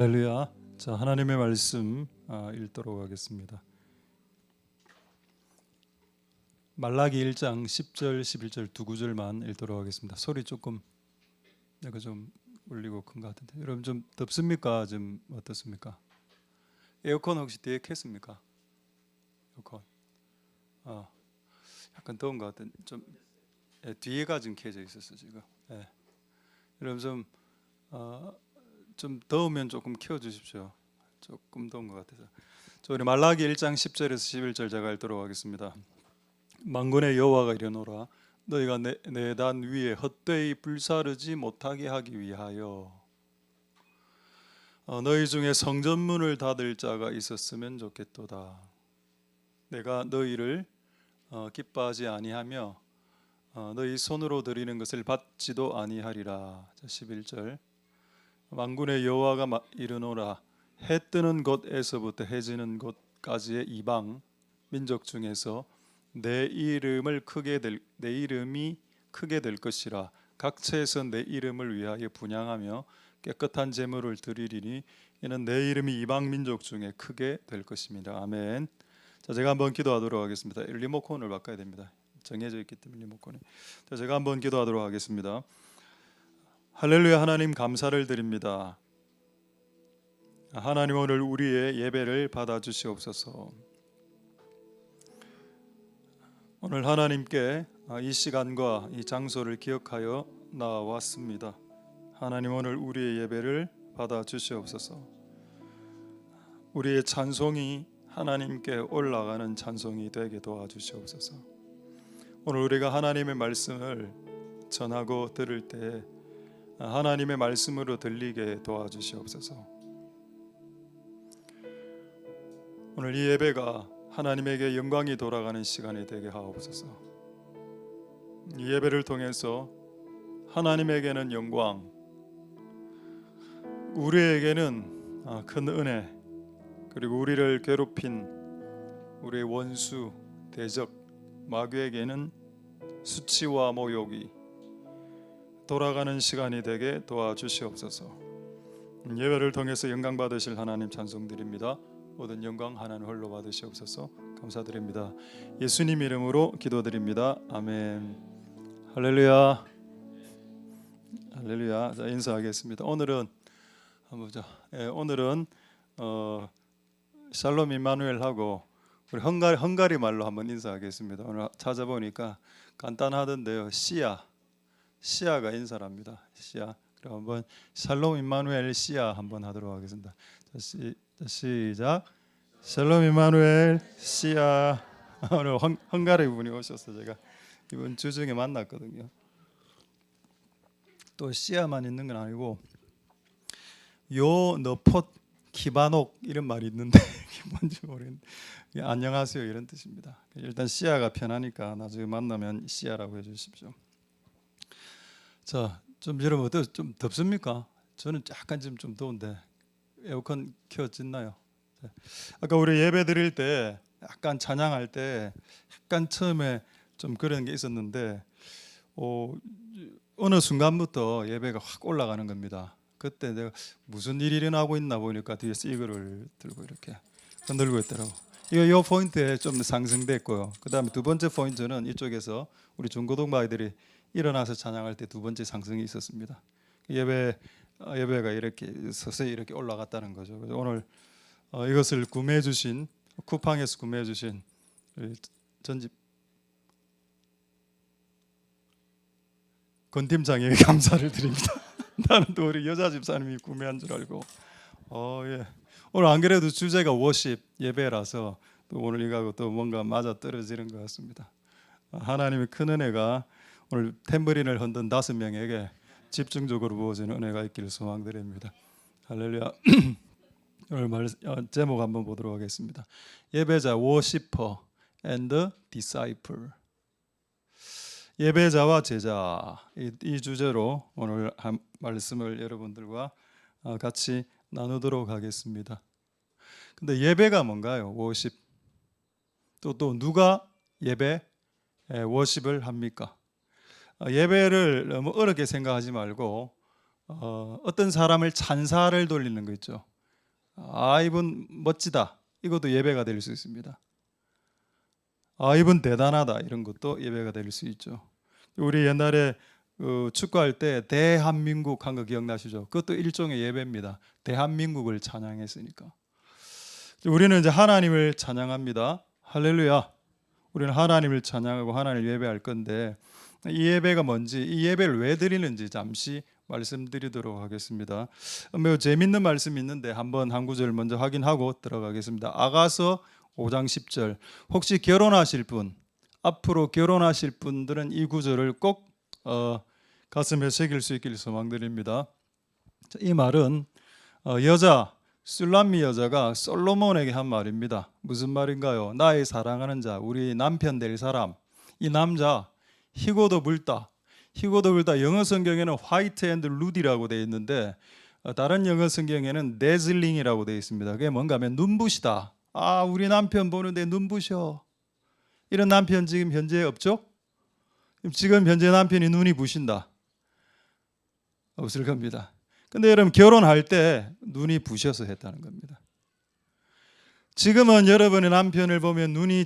할렐루야. 자, 하나님의 말씀 읽도록 하겠습니다. 말라기 1장 10절 11절 두 구절만 읽도록 하겠습니다. 소리 조금 내가 좀 울리고 큰 것 같은데 여러분 좀 덥습니까? 좀 어떻습니까? 에어컨 혹시 뒤에 켰습니까? 에어컨 약간 더운 것 같은데 좀 뒤에가 좀 켜져 있었어 지금. 여러분 좀 더우면 조금 켜주십시오. 조금 더운 것 같아서. 우리 말라기 1장 10절에서 11절 제가 읽도록 하겠습니다. 만군의 여호와가 이르노라 너희가 내 단 위에 헛되이 불사르지 못하게 하기 위하여 너희 중에 성전문을 닫을 자가 있었으면 좋겠도다. 내가 너희를 기뻐하지 아니하며 너희 손으로 드리는 것을 받지도 아니하리라. 11절 만군의 여호와가 이르노라 해 뜨는 곳에서부터 해 지는 곳까지의 이방 민족 중에서 내 이름이 크게 될 것이라. 각처에서 내 이름을 위하여 분향하며 깨끗한 제물을 드리리니 이는 내 이름이 이방 민족 중에 크게 될 것입니다. 아멘. 자, 제가 한번 기도하도록 하겠습니다. 리모컨을 바꿔야 됩니다. 정해져 있기 때문에 리모컨이. 자, 제가 한번 기도하도록 하겠습니다. 할렐루야. 하나님 감사를 드립니다. 하나님 오늘 우리의 예배를 받아주시옵소서. 오늘 하나님께 이 시간과 이 장소를 기억하여 나왔습니다. 하나님 오늘 우리의 예배를 받아주시옵소서. 우리의 찬송이 하나님께 올라가는 찬송이 되게 도와주시옵소서. 오늘 우리가 하나님의 말씀을 전하고 들을 때 하나님의 말씀으로 들리게 도와주시옵소서. 오늘 이 예배가 하나님에게 영광이 돌아가는 시간이 되게 하옵소서. 이 예배를 통해서 하나님에게는 영광, 우리에게는 큰 은혜, 그리고 우리를 괴롭힌 우리의 원수, 대적, 마귀에게는 수치와 모욕이 돌아가는 시간이 되게 도와주시옵소서. 예배를 통해서 영광 받으실 하나님 찬송드립니다. 모든 영광 하나님 홀로 받으시옵소서. 감사드립니다. 예수님 이름으로 기도드립니다. 아멘. 할렐루야. 할렐루야. 자, 인사하겠습니다. 오늘은 오늘은 샬롬 임마누엘하고 우리 헝가리 말로 한번 인사하겠습니다. 오늘 찾아보니까 간단하던데요. 시아가 인사랍니다. 시아. 그럼 한번 샬롬 임마누엘 시아 한번 하도록 하겠습니다. 시작. 샬롬 임마누엘 시아. 오늘 헝가리 분이 오셔서 제가 이번 주 중에 만났거든요. 또 시아만 있는 건 아니고 요 너폿 키바녹 이런 말이 있는데 뭔지 모르겠는데 안녕하세요 이런 뜻입니다. 일단 시아가 편하니까 나중에 만나면 시아라고 해주십시오. 자, 좀 여러분 좀 덥습니까? 저는 약간 좀 더운데 에어컨 켜졌나요? 아까 우리 예배 드릴 때 약간 찬양할 때 약간 처음에 좀 그런 게 있었는데 어느 순간부터 예배가 확 올라가는 겁니다. 그때 내가 무슨 일이 일어나고 있나 보니까 뒤에서 이거를 들고 이렇게 흔들고 있더라고. 이 포인트에 좀 상승됐고요. 그 다음에 두 번째 포인트는 이쪽에서 우리 중고등 아이들이 일어나서 찬양할 때 두 번째 상승이 있었습니다. 예배가 이렇게 서서히 이렇게 올라갔다는 거죠. 그래서 오늘 이것을 구매해 주신 쿠팡에서 구매해 주신 전집 권 팀장에게 감사를 드립니다. 나는 또 우리 여자 집사님이 구매한 줄 알고. 예. 오늘 안 그래도 주제가 워십 예배라서 또 오늘 이거하고 또 뭔가 맞아 떨어지는 것 같습니다. 하나님의 큰 은혜가 오늘 탬버린을 흔든 5명에게 집중적으로 부어지는 은혜가 있기를 소망드립니다. 할렐루야. 오늘 제목 한번 보도록 하겠습니다. 예배자 worshiper and disciple. 예배자와 제자 이 주제로 오늘 한 말씀을 여러분들과 같이 나누도록 하겠습니다. 근데 예배가 뭔가요? 워십. 또 누가 워십을 합니까? 예배를 너무 어렵게 생각하지 말고 어떤 사람을 찬사를 돌리는 거 있죠. 이분 멋지다. 이것도 예배가 될 수 있습니다. 이분 대단하다. 이런 것도 예배가 될 수 있죠. 우리 옛날에 축구할 때 대한민국 한 거 기억나시죠? 그것도 일종의 예배입니다. 대한민국을 찬양했으니까. 우리는 이제 하나님을 찬양합니다. 할렐루야. 우리는 하나님을 찬양하고 하나님을 예배할 건데 이 예배가 뭔지, 이 예배를 왜 드리는지 잠시 말씀드리도록 하겠습니다. 매우 재밌는 말씀이 있는데 한번 한 구절 먼저 확인하고 들어가겠습니다. 아가서 5장 10절. 혹시 결혼하실 분, 앞으로 결혼하실 분들은 이 구절을 꼭 가슴에 새길 수 있길 소망드립니다. 이 말은 여자 술람미 여자가 솔로몬에게 한 말입니다. 무슨 말인가요? 나의 사랑하는 자, 우리 남편 될 사람, 이 남자 희고도 불다. 희고도 불다. 영어 성경에는 화이트 앤드 루디라고 되어 있는데 다른 영어 성경에는 데즐링이라고 되어 있습니다. 그게 뭔가 하면 눈부시다. 우리 남편 보는데 눈부셔. 이런 남편 지금 현재 없죠? 지금 현재 남편이 눈이 부신다. 없을 겁니다. 근데 여러분 결혼할 때 눈이 부셔서 했다는 겁니다. 지금은 여러분의 남편을 보면 눈이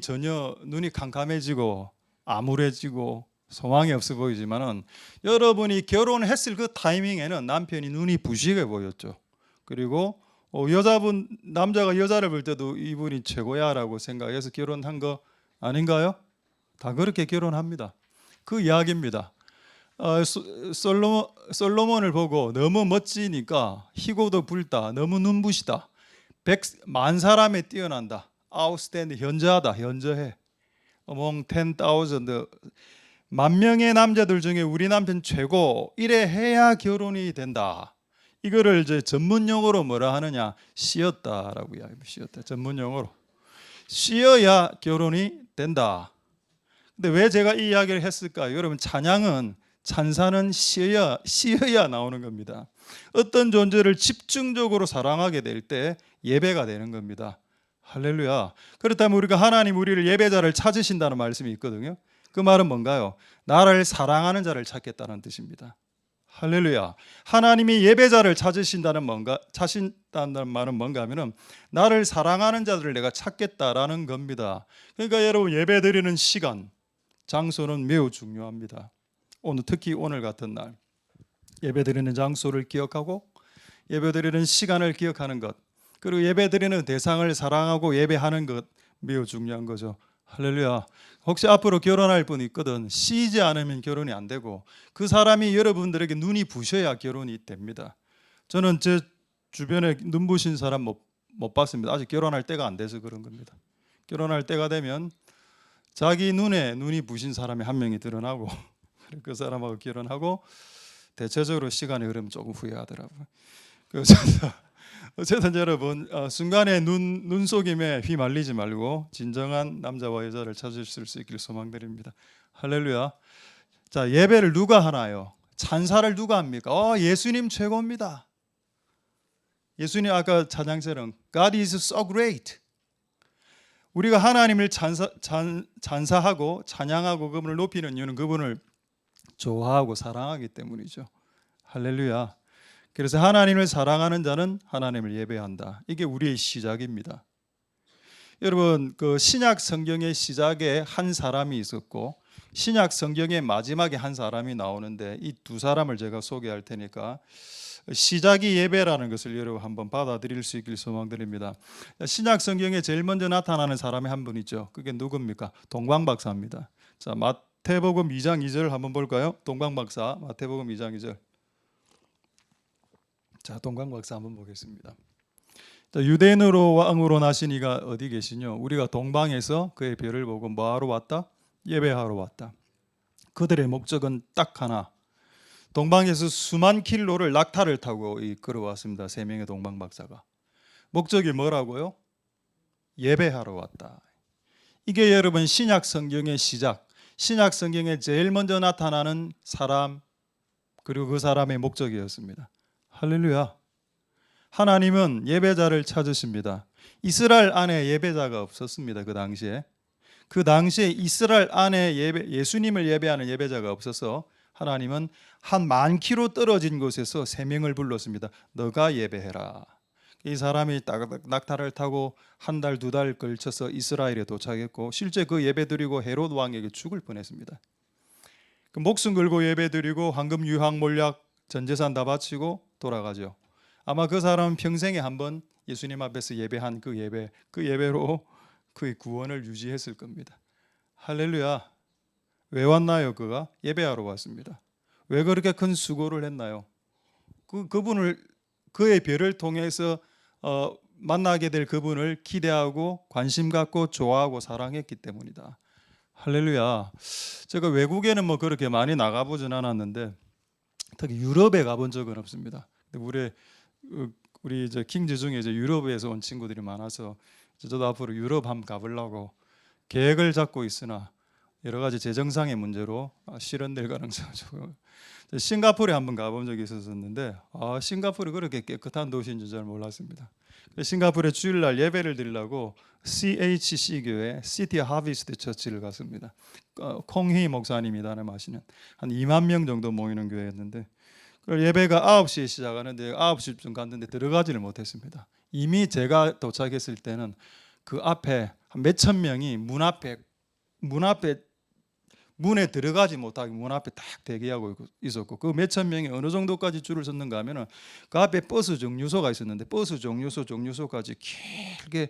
캄캄해지고 암울해지고 소망이 없어 보이지만은 여러분이 결혼했을 그 타이밍에는 남편이 눈이 부시게 보였죠. 그리고 남자가 여자를 볼 때도 이분이 최고야라고 생각해서 결혼한 거 아닌가요? 다 그렇게 결혼합니다. 그 이야기입니다. 솔로몬을 보고 너무 멋지니까 희고도 불다. 너무 눈부시다. 100만 사람에 뛰어난다. 아웃스탠드 현저하다. 현저해. among 10,000 만 명의 남자들 중에 우리 남편 최고. 이래 해야 결혼이 된다. 이거를 이제 전문 용어로 뭐라 하느냐? 씌었다라고 이야기합니다. 씌었다. 전문 용어로. 씌어야 결혼이 된다. 근데 왜 제가 이 이야기를 했을까요? 여러분 찬사는 씌어야 나오는 겁니다. 어떤 존재를 집중적으로 사랑하게 될 때 예배가 되는 겁니다. 할렐루야. 그렇다면 우리를 예배자를 찾으신다는 말씀이 있거든요. 그 말은 뭔가요? 나를 사랑하는 자를 찾겠다는 뜻입니다. 할렐루야. 하나님이 예배자를 찾으신다는 말은 뭔가 하면은 나를 사랑하는 자들을 내가 찾겠다라는 겁니다. 그러니까 여러분 예배 드리는 시간, 장소는 매우 중요합니다. 특히 오늘 같은 날 예배 드리는 장소를 기억하고 예배 드리는 시간을 기억하는 것, 그리고 예배 드리는 대상을 사랑하고 예배하는 것 매우 중요한 거죠. 할렐루야. 혹시 앞으로 결혼할 분이 있거든. 씌지 않으면 결혼이 안 되고 그 사람이 여러분들에게 눈이 부셔야 결혼이 됩니다. 저는 제 주변에 눈부신 사람 못 봤습니다. 아직 결혼할 때가 안 돼서 그런 겁니다. 결혼할 때가 되면 자기 눈이 부신 사람이 한 명이 드러나고 그 사람하고 결혼하고 대체적으로 시간이 흐르면 조금 후회하더라고요. 그래서 어쨌든 여러분 순간에 눈속임에 휘말리지 말고 진정한 남자와 여자를 찾으실 수 있기를 소망드립니다. 할렐루야. 자, 예배를 누가 하나요? 찬사를 누가 합니까? 예수님 최고입니다. 예수님 아까 찬양처럼 God is so great. 우리가 하나님을 찬사하고 찬양하고 그분을 높이는 이유는 그분을 좋아하고 사랑하기 때문이죠. 할렐루야. 그래서 하나님을 사랑하는 자는 하나님을 예배한다. 이게 우리의 시작입니다. 여러분 그 신약 성경의 시작에 한 사람이 있었고 신약 성경의 마지막에 한 사람이 나오는데 이 두 사람을 제가 소개할 테니까 시작이 예배라는 것을 여러분 한번 받아들일 수 있길 소망드립니다. 신약 성경에 제일 먼저 나타나는 사람이 한 분 있죠. 그게 누굽니까? 동방박사입니다. 자, 마태복음 2장 2절 한번 볼까요? 동방박사 마태복음 2장 2절. 자, 동방박사 한번 보겠습니다. 유대인으로 왕으로 나신 이가 어디 계시뇨? 우리가 동방에서 그의 별을 보고 뭐하러 왔다? 예배하러 왔다. 그들의 목적은 딱 하나. 동방에서 수만 킬로를 낙타를 타고 걸어왔습니다. 3명의 동방박사가. 목적이 뭐라고요? 예배하러 왔다. 이게 여러분 신약 성경의 시작, 신약 성경에 제일 먼저 나타나는 사람 그리고 그 사람의 목적이었습니다. 할렐루야. 하나님은 예배자를 찾으십니다. 이스라엘 안에 예배자가 없었습니다. 그 당시에 이스라엘 안에 예수님을 예배하는 예배자가 없어서 하나님은 한 10,000km 떨어진 곳에서 3명을 불렀습니다. 너가 예배해라. 이 사람이 낙타를 타고 한 달, 두 달 걸쳐서 이스라엘에 도착했고 실제 그 예배 드리고 헤롯 왕에게 죽을 뻔했습니다. 그 목숨 걸고 예배 드리고 황금 유황 몰약 전 재산 다 바치고 돌아가죠. 아마 그 사람은 평생에 한번 예수님 앞에서 예배한 그 예배로 그의 구원을 유지했을 겁니다. 할렐루야. 왜 왔나요? 그가 예배하러 왔습니다. 왜 그렇게 큰 수고를 했나요? 그분을 그의 별을 통해서 만나게 될 그분을 기대하고 관심 갖고 좋아하고 사랑했기 때문이다. 할렐루야. 제가 외국에는 뭐 그렇게 많이 나가보진 않았는데 특히 유럽에 가본 적은 없습니다. 우리 이제 킹즈 중에 이제 유럽에서 온 친구들이 많아서 저도 앞으로 유럽 한번 가보려고 계획을 잡고 있으나 여러 가지 재정상의 문제로 실현될 가능성이 조금. 싱가포르에 한번 가본 적이 있었는데 싱가포르 그렇게 깨끗한 도시인 줄 잘 몰랐습니다. 싱가포르에 주일날 예배를 드리려고 CHC 교회 시티 하비스트 처치를 갔습니다. 콩희 목사님이 담임하시는 한 2만 명 정도 모이는 교회였는데 예배가 9시에 시작하는데 9시쯤 갔는데 들어가지를 못했습니다. 이미 제가 도착했을 때는 그 앞에 한 몇천 명이 문에 들어가지 못하게 문 앞에 딱 대기하고 있었고 그 몇천 명이 어느 정도까지 줄을 섰는가 하면은 그 앞에 버스 정류소가 있었는데 버스 정류소까지 길게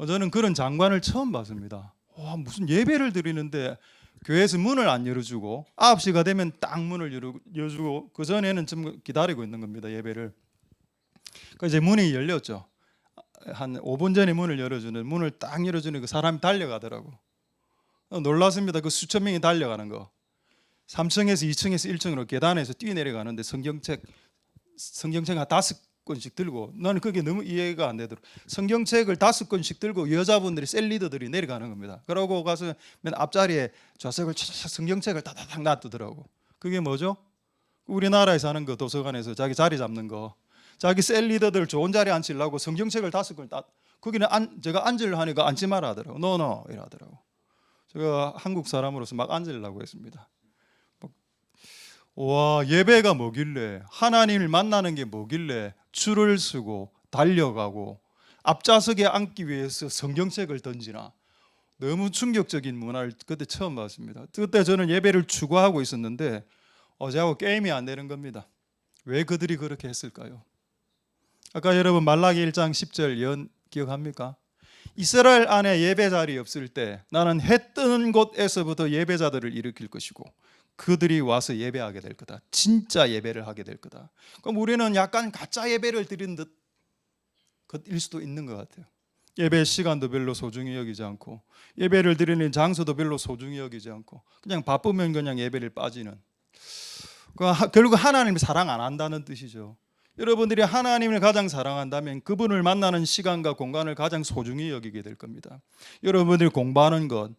저는 그런 장관을 처음 봤습니다. 와, 무슨 예배를 드리는데 교회에서 문을 안 열어주고 9시가 되면 딱 문을 열어주고 그 전에는 좀 기다리고 있는 겁니다. 예배를. 그 이제 문이 열렸죠. 한 5분 전에 문을 딱 열어주는 그 사람이 달려가더라고. 놀랐습니다. 그 수천 명이 달려가는 거. 3층에서 2층에서 1층으로 계단에서 뛰어내려가는데 성경책 한 5권씩 들고 나는 그게 너무 이해가 안 되더라고요. 성경책을 5권씩 들고 여자분들이 셀리더들이 내려가는 겁니다. 그러고 가서 맨 앞자리에 좌석을 성경책을 다다닥 놔두더라고. 그게 뭐죠? 우리나라에서 하는 거 도서관에서 자기 자리 잡는 거. 자기 셀리더들 좋은 자리에 앉히려고 성경책을 5권 거기는 제가 앉으려 하니까 앉지 마라 하더라고. 노노 이러더라고. 제가 한국 사람으로서 막 앉으려고 했습니다. 와, 예배가 뭐길래 하나님을 만나는 게 뭐길래 줄을 서고 달려가고 앞좌석에 앉기 위해서 성경책을 던지나. 너무 충격적인 문화를 그때 처음 봤습니다. 그때 저는 예배를 추구하고 있었는데 어제하고 게임이 안 되는 겁니다. 왜 그들이 그렇게 했을까요? 아까 여러분 말라기 1장 10절 기억합니까? 이스라엘 안에 예배 자리 없을 때 나는 해 뜨는 곳에서부터 예배자들을 일으킬 것이고 그들이 와서 예배하게 될 거다. 진짜 예배를 하게 될 거다. 그럼 우리는 약간 가짜 예배를 드리는 듯일 수도 있는 것 같아요. 예배 시간도 별로 소중히 여기지 않고 예배를 드리는 장소도 별로 소중히 여기지 않고 그냥 바쁘면 그냥 예배를 빠지는. 결국 하나님을 사랑 안 한다는 뜻이죠. 여러분들이 하나님을 가장 사랑한다면 그분을 만나는 시간과 공간을 가장 소중히 여기게 될 겁니다. 여러분들이 공부하는 것,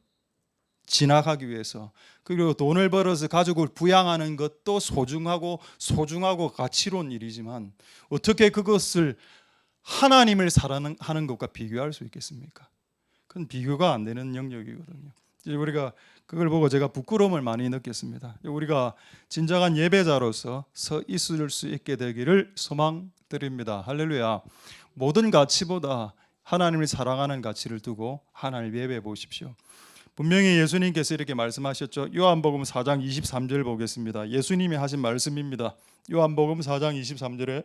진학하기 위해서 그리고 돈을 벌어서 가족을 부양하는 것도 소중하고 가치로운 일이지만 어떻게 그것을 하나님을 사랑하는 것과 비교할 수 있겠습니까? 그건 비교가 안 되는 영역이거든요. 우리가 그걸 보고 제가 부끄러움을 많이 느꼈습니다. 우리가 진정한 예배자로서 서 있을 수 있게 되기를 소망드립니다. 할렐루야. 모든 가치보다 하나님을 사랑하는 가치를 두고 하나님을 예배해 보십시오. 분명히 예수님께서 이렇게 말씀하셨죠. 요한복음 4장 23절 보겠습니다. 예수님이 하신 말씀입니다. 요한복음 4장 23절에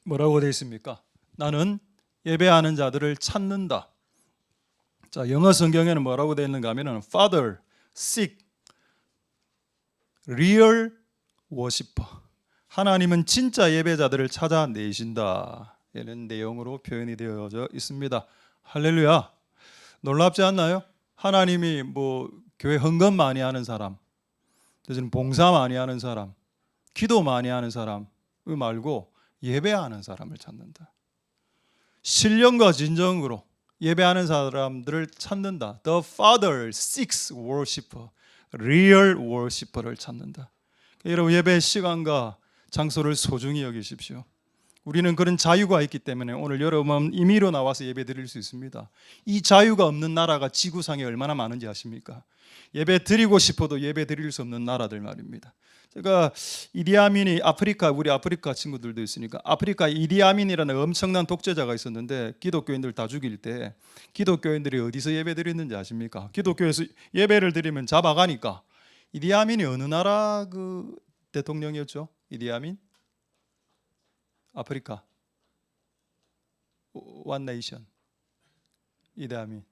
뭐라고 되어 있습니까? 나는 예배하는 자들을 찾는다. 자, 영어 성경에는 뭐라고 되어 있는가 하면은 Father, seek, real worshiper. 하나님은 진짜 예배자들을 찾아내신다. 이런 내용으로 표현이 되어져 있습니다. 할렐루야. 놀랍지 않나요? 하나님이 뭐 교회 헌금 많이 하는 사람, 대신 봉사 많이 하는 사람, 기도 많이 하는 사람 말고 예배하는 사람을 찾는다. 신령과 진정으로 예배하는 사람들을 찾는다. The Father seeks worshiper, real worshiper를 찾는다. 여러분 예배 시간과 장소를 소중히 여기십시오. 우리는 그런 자유가 있기 때문에 오늘 여러분 임의로 나와서 예배 드릴 수 있습니다. 이 자유가 없는 나라가 지구상에 얼마나 많은지 아십니까? 예배 드리고 싶어도 예배 드릴 수 없는 나라들 말입니다. 제가 이디아민이 우리 아프리카 친구들도 있으니까 아프리카 이디아민이라는 엄청난 독재자가 있었는데 기독교인들 다 죽일 때 기독교인들이 어디서 예배 드렸는지 아십니까? 기독교에서 예배를 드리면 잡아가니까. 이디아민이 어느 나라 그 대통령이었죠? 이디아민? 아프리카 원 네이션 이디아민.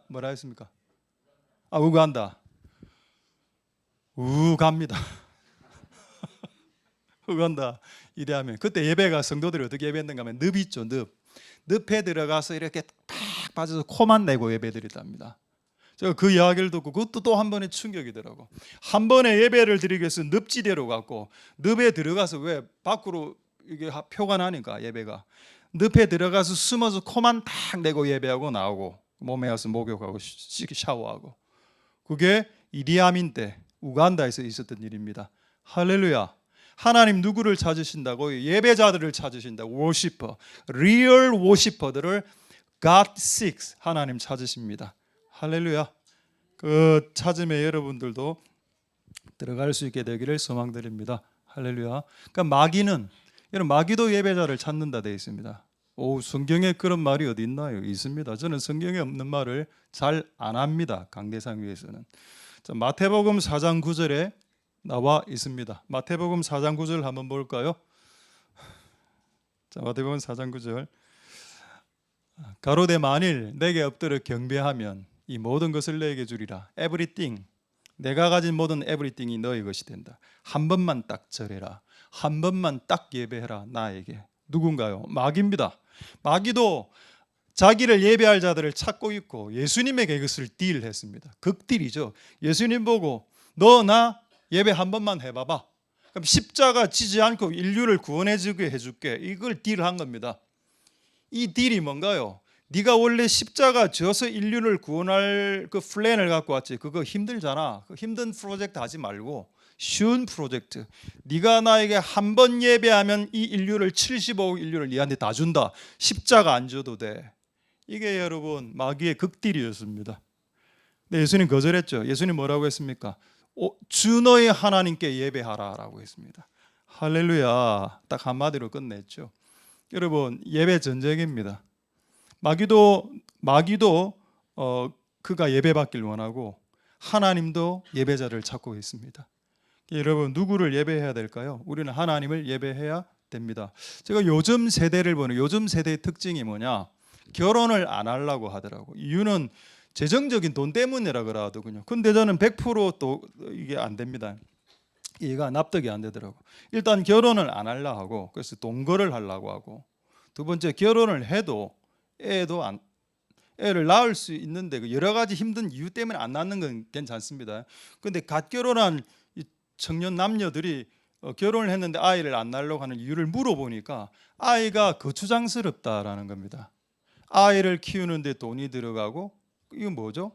뭐라 했습니까? 우간다. 우간다. 우간다. 이디아민. 그때 예배가 성도들이 어떻게 예배했는가 하면 늪 있죠, 늪. 늪에 들어가서 이렇게 팍 빠져서 코만 내고 예배드렸답니다. 제가 그 이야기를 듣고 그것도 또 한 번의 충격이더라고. 한 번에 예배를 드리기 위해서 늪지대로 갔고 늪에 들어가서 왜 밖으로 이게 표가 나니까 예배가 늪에 들어가서 숨어서 코만 탁 내고 예배하고 나오고 몸에 와서 목욕하고 샤워하고 그게 이디아민 때 우간다에서 있었던 일입니다. 할렐루야. 하나님 누구를 찾으신다고? 예배자들을 찾으신다. 워시퍼, 리얼 워시퍼들을 God seeks. 하나님 찾으십니다. 할렐루야. 그 찾음에 여러분들도 들어갈 수 있게 되기를 소망드립니다. 할렐루야. 그러니까 마귀도 예배자를 찾는다 되어 있습니다. 성경에 그런 말이 어디 있나요? 있습니다. 저는 성경에 없는 말을 잘 안 합니다. 강대상 위에서는. 자, 마태복음 4장 9절에 나와 있습니다. 마태복음 4장 9절 한번 볼까요? 자, 마태복음 4장 9절. 가로되 만일 내게 엎드려 경배하면 이 모든 것을 내게 주리라. Everything. 내가 가진 모든 everything이 너의 것이 된다. 한 번만 딱 절해라. 한 번만 딱 예배해라. 나에게. 누군가요? 마귀입니다. 마귀도 자기를 예배할 자들을 찾고 있고 예수님에게 이것을 딜했습니다. 극딜이죠. 예수님 보고 너 나 예배 한 번만 해봐봐. 그럼 십자가 지지 않고 인류를 구원해주게 해줄게. 이걸 딜한 겁니다. 이 딜이 뭔가요? 네가 원래 십자가 져서 인류를 구원할 그 플랜을 갖고 왔지. 그거 힘들잖아. 그 힘든 프로젝트 하지 말고 쉬운 프로젝트. 네가 나에게 한 번 예배하면 이 인류를 75억 인류를 네한테 다 준다. 십자가 안 줘도 돼. 이게 여러분 마귀의 극딜이었습니다. 근데 예수님 거절했죠. 예수님 뭐라고 했습니까? 주 너의 하나님께 예배하라라고 했습니다. 할렐루야. 딱 한마디로 끝냈죠. 여러분 예배 전쟁입니다. 마귀도 그가 예배받길 원하고 하나님도 예배자를 찾고 있습니다. 여러분 누구를 예배해야 될까요? 우리는 하나님을 예배해야 됩니다. 제가 요즘 세대를 보는 요즘 세대의 특징이 뭐냐? 결혼을 안 하려고 하더라고. 이유는 재정적인 돈 때문이라 그러더군요. 근데 저는 100%또 이게 안 됩니다. 이해가 납득이 안 되더라고. 일단 결혼을 안 하려고 하고 그래서 동거를 하려고 하고 두 번째 결혼을 해도 애를 낳을 수 있는데 여러 가지 힘든 이유 때문에 안 낳는 건 괜찮습니다. 근데 갓 결혼한 청년 남녀들이 결혼을 했는데 아이를 안 낳으려고 하는 이유를 물어보니까 아이가 거추장스럽다라는 겁니다. 아이를 키우는데 돈이 들어가고 이건 뭐죠?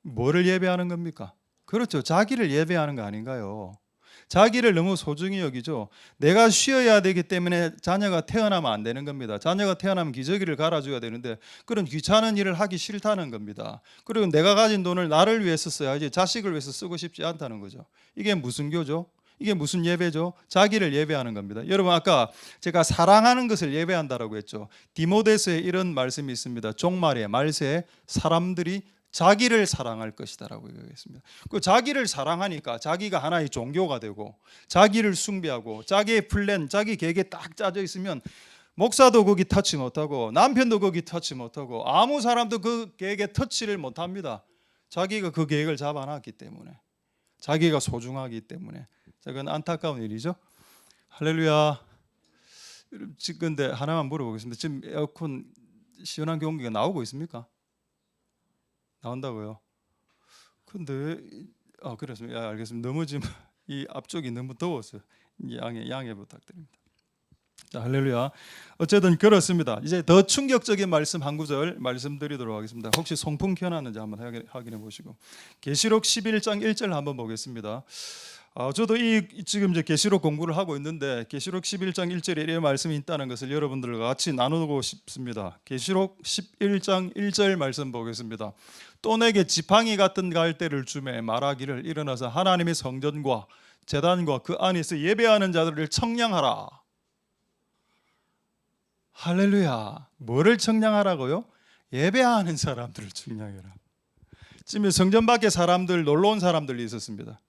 뭐를 예배하는 겁니까? 그렇죠. 자기를 예배하는 거 아닌가요? 자기를 너무 소중히 여기죠. 내가 쉬어야 되기 때문에 자녀가 태어나면 안 되는 겁니다. 자녀가 태어나면 기저귀를 갈아줘야 되는데 그런 귀찮은 일을 하기 싫다는 겁니다. 그리고 내가 가진 돈을 나를 위해서 써야지 자식을 위해서 쓰고 싶지 않다는 거죠. 이게 무슨 교죠? 이게 무슨 예배죠? 자기를 예배하는 겁니다. 여러분 아까 제가 사랑하는 것을 예배한다라고 했죠. 디모데서에 이런 말씀이 있습니다. 종말에 말세에 사람들이 자기를 사랑할 것이다라고 얘기했습니다. 그 자기를 사랑하니까 자기가 하나의 종교가 되고 자기를 숭배하고 자기의 플랜, 자기 계획에 딱 짜져 있으면 목사도 거기 터치 못하고 남편도 거기 터치 못하고 아무 사람도 그 계획에 터치를 못합니다. 자기가 그 계획을 잡아놨기 때문에 자기가 소중하기 때문에 그건 안타까운 일이죠. 할렐루야. 지금 근데 하나만 물어보겠습니다. 지금 에어컨 시원한 공기가 나오고 있습니까? 나온다고요? 근데 그렇습니다. 알겠습니다. 너무 지금 이 앞쪽이 너무 더워서 양해 부탁드립니다. 자, 할렐루야. 어쨌든 그렇습니다. 이제 더 충격적인 말씀 한 구절 말씀드리도록 하겠습니다. 혹시 송풍 켜놨는지 한번 확인해 보시고 계시록 11장 1절 한번 보겠습니다. 저도 지금 이제 계시록 공부를 하고 있는데 계시록 11장 1절에 이런 말씀이 있다는 것을 여러분들과 같이 나누고 싶습니다. 계시록 11장 1절 말씀 보겠습니다. 또 내게 지팡이 같은 갈대를 주매 말하기를 일어나서 하나님의 성전과 제단과 그 안에서 예배하는 자들을 청량하라. 할렐루야. 뭐를 청량하라고요? 예배하는 사람들을 청량해라. 지금 성전 밖에 사람들, 놀러 온 사람들이 있었습니다.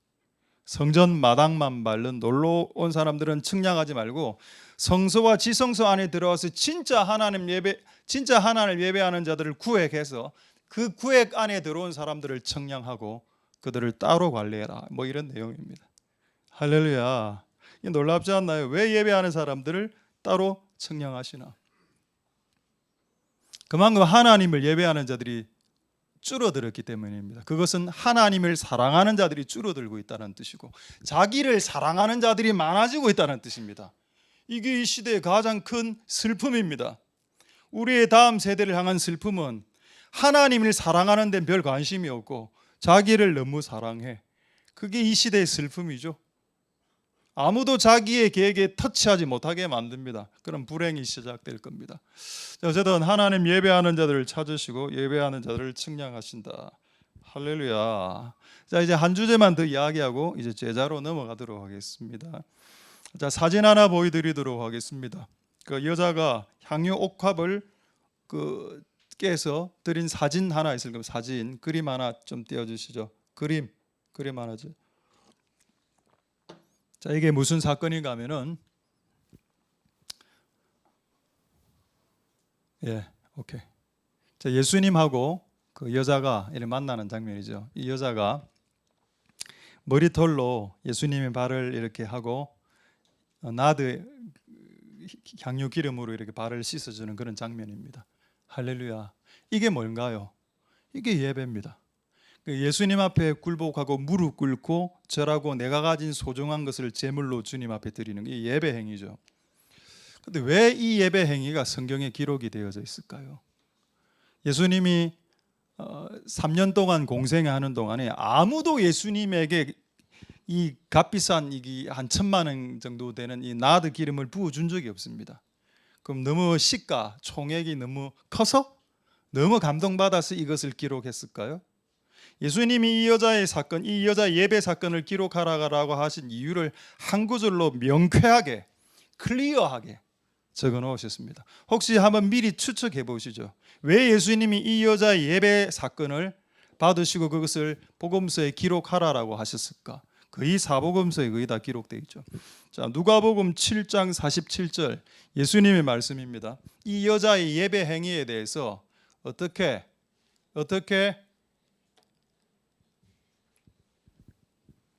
성전 마당만 밟는 놀러 온 사람들은 측량하지 말고 성소와 지성소 안에 들어와서 진짜 하나님을 예배하는 자들을 구획해서 그 구획 안에 들어온 사람들을 청량하고 그들을 따로 관리해라. 뭐 이런 내용입니다. 할렐루야. 놀랍지 않나요? 왜 예배하는 사람들을 따로 청량하시나? 그만큼 하나님을 예배하는 자들이 줄어들었기 때문입니다. 그것은 하나님을 사랑하는 자들이 줄어들고 있다는 뜻이고 자기를 사랑하는 자들이 많아지고 있다는 뜻입니다. 이게 이 시대의 가장 큰 슬픔입니다. 우리의 다음 세대를 향한 슬픔은 하나님을 사랑하는 데는 별 관심이 없고 자기를 너무 사랑해. 그게 이 시대의 슬픔이죠. 아무도 자기의 계획에 터치하지 못하게 만듭니다. 그런 불행이 시작될 겁니다. 어쨌든 하나님 예배하는 자들을 찾으시고 예배하는 자들을 측량하신다. 할렐루야. 자, 이제 한 주제만 더 이야기하고 이제 제자로 넘어가도록 하겠습니다. 자, 사진 하나 보여드리도록 하겠습니다. 그 여자가 향유 옥합을 깨서 드린 사진 하나 있을 겁니다. 사진 그림 하나 좀 띄워주시죠. 그림 하나죠. 자, 이게 무슨 사건인가 하면은 오케이. 자, 예수님하고 그 여자가 이렇게 만나는 장면이죠. 이 여자가 머리털로 예수님의 발을 이렇게 하고 나드 향유 기름으로 이렇게 발을 씻어주는 그런 장면입니다. 할렐루야. 이게 뭔가요? 이게 예배입니다. 예수님 앞에 굴복하고 무릎 꿇고 절하고 내가 가진 소중한 것을 제물로 주님 앞에 드리는 게 예배 행위죠. 그런데 왜 이 예배 행위가 성경에 기록이 되어져 있을까요? 예수님이 3년 동안 공생하는 동안에 아무도 예수님에게 이 값비싼 한 1,000만 원 정도 되는 이 나드 기름을 부어준 적이 없습니다. 그럼 너무 시가 총액이 너무 커서 너무 감동받아서 이것을 기록했을까요? 예수님이 이 여자의 사건, 이 여자 예배 사건을 기록하라고 하신 이유를 한 구절로 명쾌하게 클리어하게 적어 놓으셨습니다. 혹시 한번 미리 추측해 보시죠. 왜 예수님이 이 여자의 예배 사건을 받으시고 그것을 복음서에 기록하라고 하셨을까? 거의 사복음서에 거의 다 기록되어 있죠. 자, 누가복음 7장 47절 예수님의 말씀입니다. 이 여자의 예배 행위에 대해서 어떻게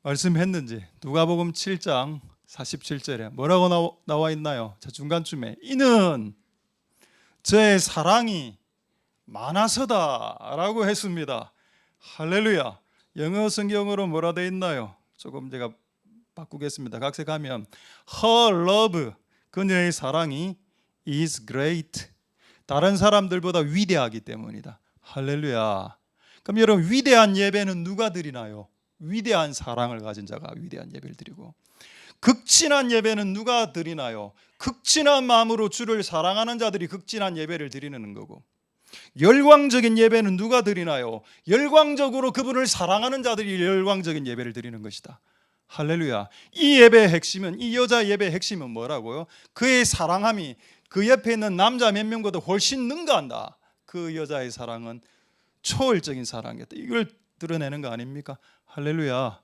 말씀했는지 누가복음 7장 47절에 뭐라고 나와 있나요? 자, 중간쯤에 이는 저의 사랑이 많아서다라고 했습니다. 할렐루야. 영어 성경으로 뭐라 되어 있나요? 조금 제가 바꾸겠습니다. 각색하면 Her love, 그녀의 사랑이 is great. 다른 사람들보다 위대하기 때문이다. 할렐루야. 그럼 여러분 위대한 예배는 누가 드리나요? 위대한 사랑을 가진 자가 위대한 예배를 드리고 극진한 예배는 누가 드리나요? 극진한 마음으로 주를 사랑하는 자들이 극진한 예배를 드리는 거고 열광적인 예배는 누가 드리나요? 열광적으로 그분을 사랑하는 자들이 열광적인 예배를 드리는 것이다. 할렐루야. 이 예배의 핵심은 이 여자 예배의 핵심은 뭐라고요? 그의 사랑함이 그 옆에 있는 남자 몇 명보다 훨씬 능가한다. 그 여자의 사랑은 초월적인 사랑이었다. 이걸 드러내는 거 아닙니까? 할렐루야.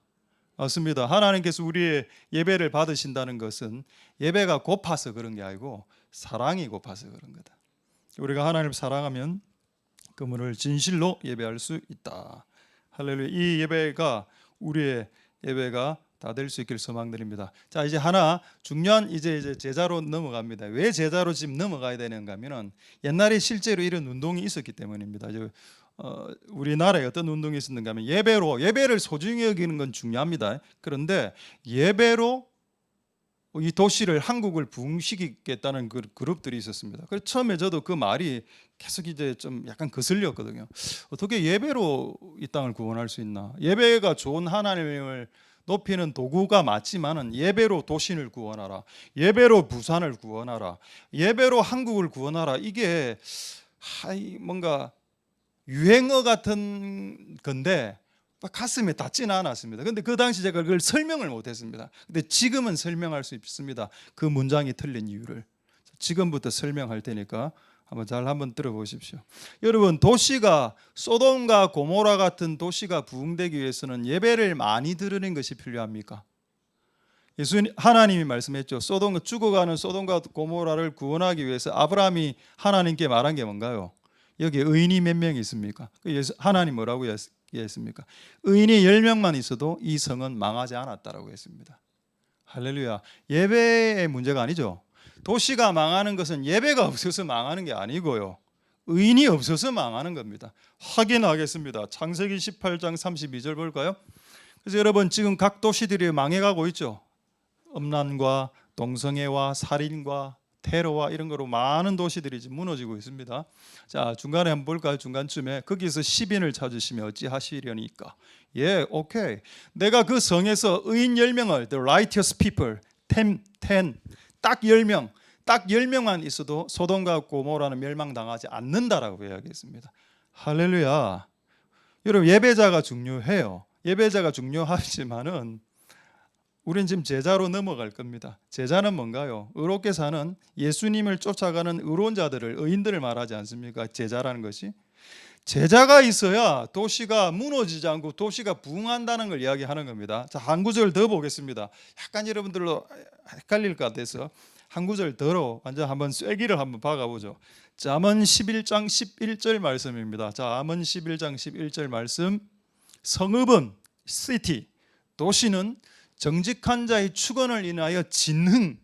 맞습니다. 하나님께서 우리의 예배를 받으신다는 것은 예배가 고파서 그런 게 아니고 사랑이 고파서 그런 거다. 우리가 하나님을 사랑하면 그분을 진실로 예배할 수 있다. 할렐루야. 이 예배가 우리의 예배가 다 될 수 있기를 소망드립니다. 자, 이제 하나 중요한 이제 제자로 넘어갑니다. 왜 제자로 지금 넘어가야 되는가 하면은 옛날에 실제로 이런 운동이 있었기 때문입니다. 우리나라에 어떤 운동이 있었는가 하면 예배를 소중히 여기는 건 중요합니다. 그런데 예배로 이 도시를 한국을 부흥시키겠다는 그 그룹들이 있었습니다. 그래서 처음에 저도 그 말이 계속 이제 좀 약간 거슬렸거든요. 어떻게 예배로 이 땅을 구원할 수 있나? 예배가 좋은 하나님을 높이는 도구가 맞지만은 예배로 도신을 구원하라, 예배로 부산을 구원하라, 예배로 한국을 구원하라, 이게 뭔가 유행어 같은 건데 가슴에 닿지는 않았습니다. 근데 그 당시 제가 그걸 설명을 못했습니다. 근데 지금은 설명할 수 있습니다. 그 문장이 틀린 이유를. 지금부터 설명할 테니까 한번 들어보십시오. 여러분, 도시가 소돔과 고모라 같은 도시가 부흥되기 위해서는 예배를 많이 드리는 것이 필요합니까? 하나님이 말씀했죠. 죽어가는 소돔과 고모라를 구원하기 위해서 아브라함이 하나님께 말한 게 뭔가요? 여기 의인이 몇 명 있습니까? 하나님 뭐라고 했습니까? 의인이 10명만 있어도 이 성은 망하지 않았다라고 했습니다. 할렐루야. 예배의 문제가 아니죠. 도시가 망하는 것은 예배가 없어서 망하는 게 아니고요, 의인이 없어서 망하는 겁니다. 확인하겠습니다. 창세기 18장 32절 볼까요? 그래서 여러분, 지금 각 도시들이 망해가고 있죠. 음란과 동성애와 살인과 테러와 이런 거로 많은 도시들이 지금 무너지고 있습니다. 자, 중간에 한번 볼까요? 중간쯤에 거기서 10인을 찾으시면 어찌하시려니까. 예, 오케이. 내가 그 성에서 의인 10명을, the righteous people, 10, 딱 10명, 딱 10명만 있어도 소돔과 고모라는 멸망당하지 않는다라고 이야기했습니다. 할렐루야. 여러분, 예배자가 중요해요. 예배자가 중요하지만은 우리는 지금 제자로 넘어갈 겁니다. 제자는 뭔가요? 의롭게 사는 예수님을 쫓아가는 의로운 자들을, 의인들을 말하지 않습니까? 제자라는 것이. 제자가 있어야 도시가 무너지지 않고 도시가 부흥한다는 걸 이야기하는 겁니다. 자, 한 구절 더 보겠습니다. 약간 여러분들로 헷갈릴 것 같아서 한 구절 더로 완전 한번 쐐기를 한번 박아보죠. 자, 잠언 11장 11절 말씀입니다. 자, 잠언 11장 11절 말씀. 성읍은 city, 도시는 정직한 자의 축원을 인하여 진흥,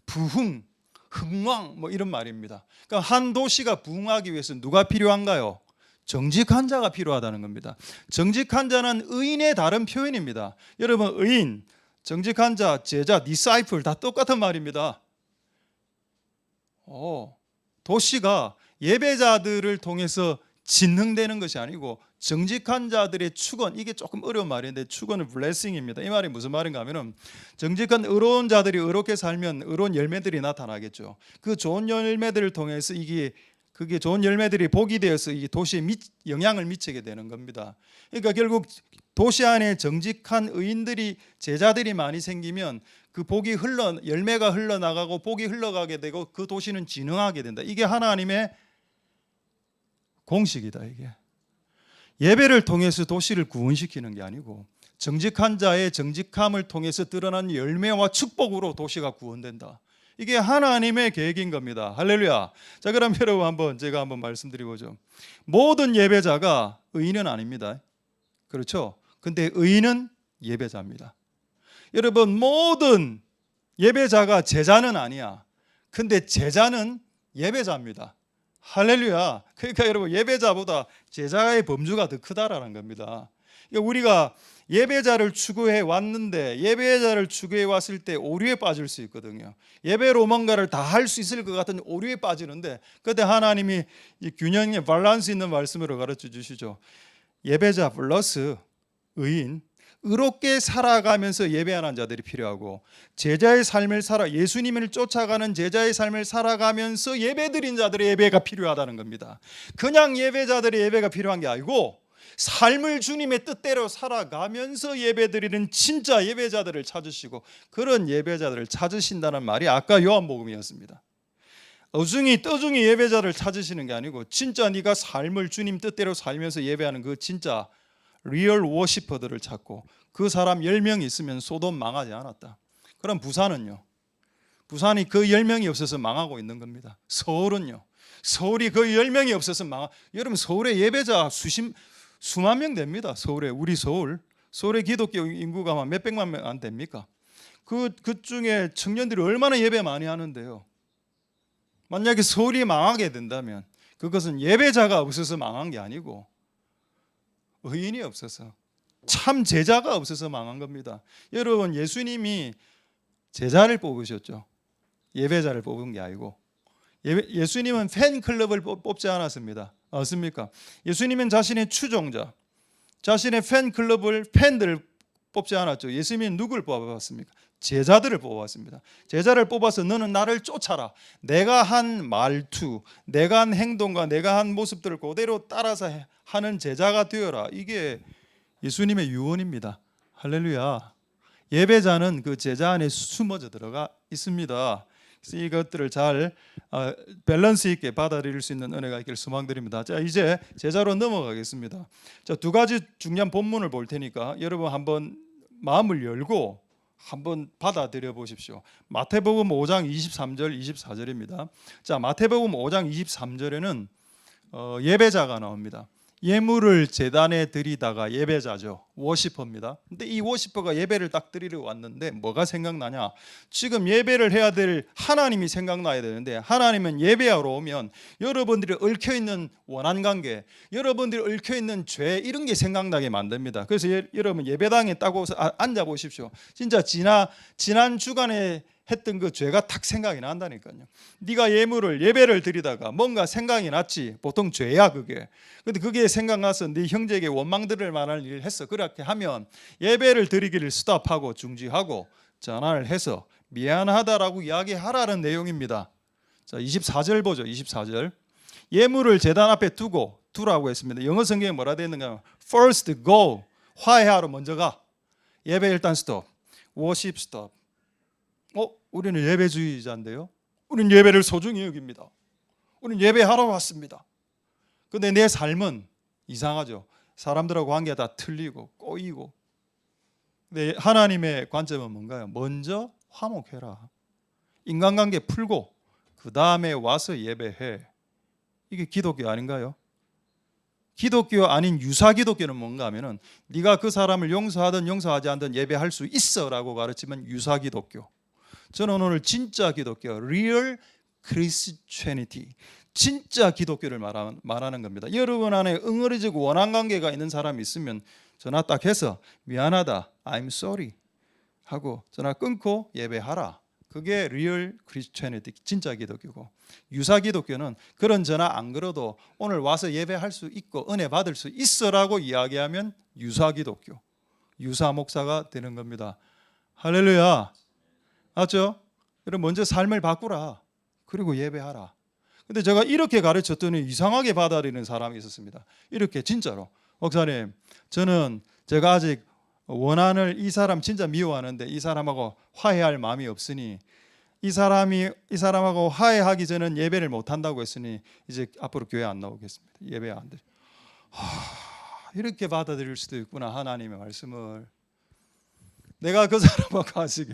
부흥, 흥왕 뭐 이런 말입니다. 그러니까 한 도시가 부흥하기 위해서 누가 필요한가요? 정직한 자가 필요하다는 겁니다. 정직한 자는 의인의 다른 표현입니다. 여러분, 의인, 정직한 자, 제자, disciple 다 똑같은 말입니다. 도시가 예배자들을 통해서 진흥되는 것이 아니고 정직한 자들의 축원, 이게 조금 어려운 말인데 축원은 blessing입니다. 이 말이 무슨 말인가 하면은 정직한 의로운 자들이 의롭게 살면 의로운 열매들이 나타나겠죠. 그 좋은 열매들을 통해서 그게 좋은 열매들이 복이 되어서 이 도시에 영향을 미치게 되는 겁니다. 그러니까 결국 도시 안에 정직한 의인들이, 제자들이 많이 생기면 그 열매가 흘러나가고 복이 흘러가게 되고 그 도시는 진흥하게 된다. 이게 하나님의 공식이다. 이게 예배를 통해서 도시를 구원시키는 게 아니고 정직한 자의 정직함을 통해서 드러난 열매와 축복으로 도시가 구원된다. 이게 하나님의 계획인 겁니다. 할렐루야. 자, 그럼 여러분 제가 한번 말씀드리고죠. 모든 예배자가 의인은 아닙니다. 그렇죠? 근데 의인은 예배자입니다. 여러분, 모든 예배자가 제자는 아니야. 근데 제자는 예배자입니다. 할렐루야. 그러니까 여러분, 예배자보다 제자의 범주가 더 크다라는 겁니다. 그러니까 우리가 예배자를 추구해 왔는데 예배자를 추구해 왔을 때 오류에 빠질 수 있거든요. 예배로 뭔가를 다 할 수 있을 것 같은 오류에 빠지는데 그때 하나님이 이 균형의 밸런스 있는 말씀으로 가르쳐 주시죠. 예배자 플러스 의인, 의롭게 살아가면서 예배하는 자들이 필요하고 제자의 삶을 예수님을 쫓아가는 제자의 삶을 살아가면서 예배드린 자들의 예배가 필요하다는 겁니다. 그냥 예배자들의 예배가 필요한 게 아니고 삶을 주님의 뜻대로 살아가면서 예배드리는 진짜 예배자들을 찾으시고 그런 예배자들을 찾으신다는 말이 아까 요한복음이었습니다. 떠중이 예배자를 찾으시는 게 아니고 진짜 네가 삶을 주님 뜻대로 살면서 예배하는 그 진짜 리얼 워시퍼들을 찾고 그 사람 10명이 있으면 소돔 망하지 않았다. 그럼 부산은요? 부산이 그 10명이 없어서 망하고 있는 겁니다. 서울은요? 서울이 그 10명이 없어서 여러분, 서울의 예배자 수만 명 됩니다. 우리 서울의 기독교 인구가 몇백만 명 안 됩니까? 그 중에 청년들이 얼마나 예배 많이 하는데요. 만약에 서울이 망하게 된다면 그것은 예배자가 없어서 망한 게 아니고 의인이 없어서, 참 제자가 없어서 망한 겁니다. 여러분, 예수님이 제자를 뽑으셨죠. 예배자를 뽑은 게 아니고. 예수님은 팬클럽을 뽑지 않았습니다. 맞습니까? 예수님은 자신의 추종자, 자신의 팬들을 뽑지 않았죠. 예수님이 누굴 뽑아봤습니까? 제자들을 뽑았습니다. 제자를 뽑아서 너는 나를 쫓아라. 내가 한 말투, 내가 한 행동과 내가 한 모습들을 그대로 따라서 하는 제자가 되어라. 이게 예수님의 유언입니다. 할렐루야. 예배자는 그 제자 안에 숨어져 들어가 있습니다. 그래서 이것들을 잘 밸런스 있게 받아들일 수 있는 은혜가 있기를 소망드립니다. 자, 이제 제자로 넘어가겠습니다. 자, 두 가지 중요한 본문을 볼 테니까 여러분 한번 마음을 열고 한번 받아들여 보십시오. 마태복음 5장 23절 24절입니다. 자, 마태복음 5장 23절에는 예배자가 나옵니다. 예물을 제단에 드리다가 예배자죠. 워시퍼입니다. 근데 이 워시퍼가 예배를 딱 드리러 왔는데 뭐가 생각나냐? 지금 예배를 해야 될 하나님이 생각나야 되는데 하나님은 예배하러 오면 여러분들이 얽혀있는 원한관계, 여러분들이 얽혀있는 죄 이런 게 생각나게 만듭니다. 그래서 여러분 예배당에 딱 오서 앉아보십시오. 진짜 지난 주간에 했던 그 죄가 탁 생각이 난다니까요. 네가 예배를 드리다가 뭔가 생각이 났지. 보통 죄야 그게. 근데 그게 생각나서 네 형제에게 원망 들을 만한 일을 했어. 그렇게 하면 예배를 드리기를 스탑하고 중지하고 전화를 해서 미안하다라고 이야기하라는 내용입니다. 자, 24절 보죠. 24절. 예물을 제단 앞에 두라고 했습니다. 영어 성경에 뭐라 되어 있는가? First go. 화해하러 먼저 가. 예배 일단 스톱. worship stop. 우리는 예배주의자인데요. 우리는 예배를 소중히 여깁니다. 우리는 예배하러 왔습니다. 그런데 내 삶은 이상하죠. 사람들하고 관계가 다 틀리고 꼬이고. 근데 하나님의 관점은 뭔가요? 먼저 화목해라. 인간관계 풀고 그 다음에 와서 예배해. 이게 기독교 아닌가요? 기독교 아닌 유사기독교는 뭔가 하면은 네가 그 사람을 용서하든 용서하지 않든 예배할 수 있어라고 가르치면 유사기독교. 저는 오늘 진짜 기독교, real Christianity, 진짜 기독교를 말하는 겁니다. 여러분 안에 응어리지고 원한관계가 있는 사람이 있으면 전화 딱 해서 미안하다, I'm sorry 하고 전화 끊고 예배하라. 그게 real Christianity, 진짜 기독교고, 유사 기독교는 그런 전화 안 걸어도 오늘 와서 예배할 수 있고 은혜 받을 수 있어라고 이야기하면 유사 기독교, 유사 목사가 되는 겁니다. 할렐루야. 맞죠? 여러분 먼저 삶을 바꾸라. 그리고 예배하라. 근데 제가 이렇게 가르쳤더니 이상하게 받아들이는 사람이 있었습니다. 이렇게 진짜로. 목사님, 제가 아직 원한을 이 사람 진짜 미워하는데 이 사람하고 화해할 마음이 없으니 이 사람하고 화해하기 전엔 예배를 못 한다고 했으니 이제 앞으로 교회 안 나오겠습니다. 예배 안 드려. 이렇게 받아들일 수도 있구나. 하나님의 말씀을. 내가 그 사람하고 아직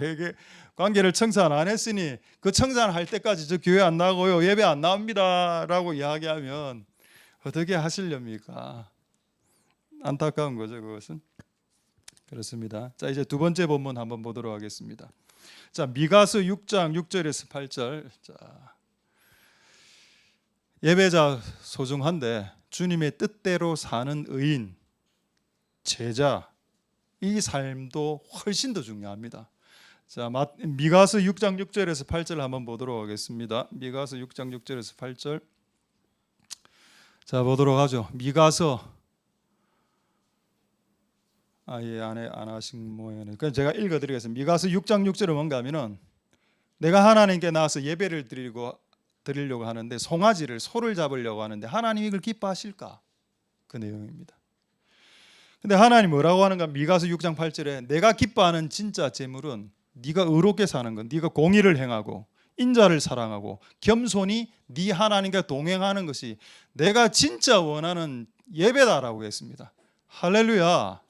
관계를 청산 안 했으니 그 청산할 때까지 저 교회 안 나고요, 예배 안 나옵니다 라고 이야기하면 어떻게 하시렵니까? 안타까운 거죠. 그것은. 그렇습니다. 자, 이제 두 번째 본문 한번 보도록 하겠습니다. 자, 미가서 6장 6절에서 8절. 자, 예배자 소중한데 주님의 뜻대로 사는 의인, 제자, 이 삶도 훨씬 더 중요합니다. 자, 미가서 6장 6절에서 8절 한번 보도록 하겠습니다. 미가서 6장 6절에서 8절. 자, 보도록 하죠. 미가서 안 하신 모양이네. 그럼 제가 읽어드리겠습니다. 미가서 6장 6절은 뭔가 하면은 내가 하나님께 나와서 예배를 드리려고 하는데 소를 잡으려고 하는데 하나님이 이걸 기뻐하실까? 그 내용입니다. 근데 하나님 뭐라고 하는가? 미가서 6장 8절에 내가 기뻐하는 진짜 재물은 네가 의롭게 사는 것, 네가 공의를 행하고 인자를 사랑하고 겸손히 네 하나님과 동행하는 것이 내가 진짜 원하는 예배다라고 했습니다. 할렐루야.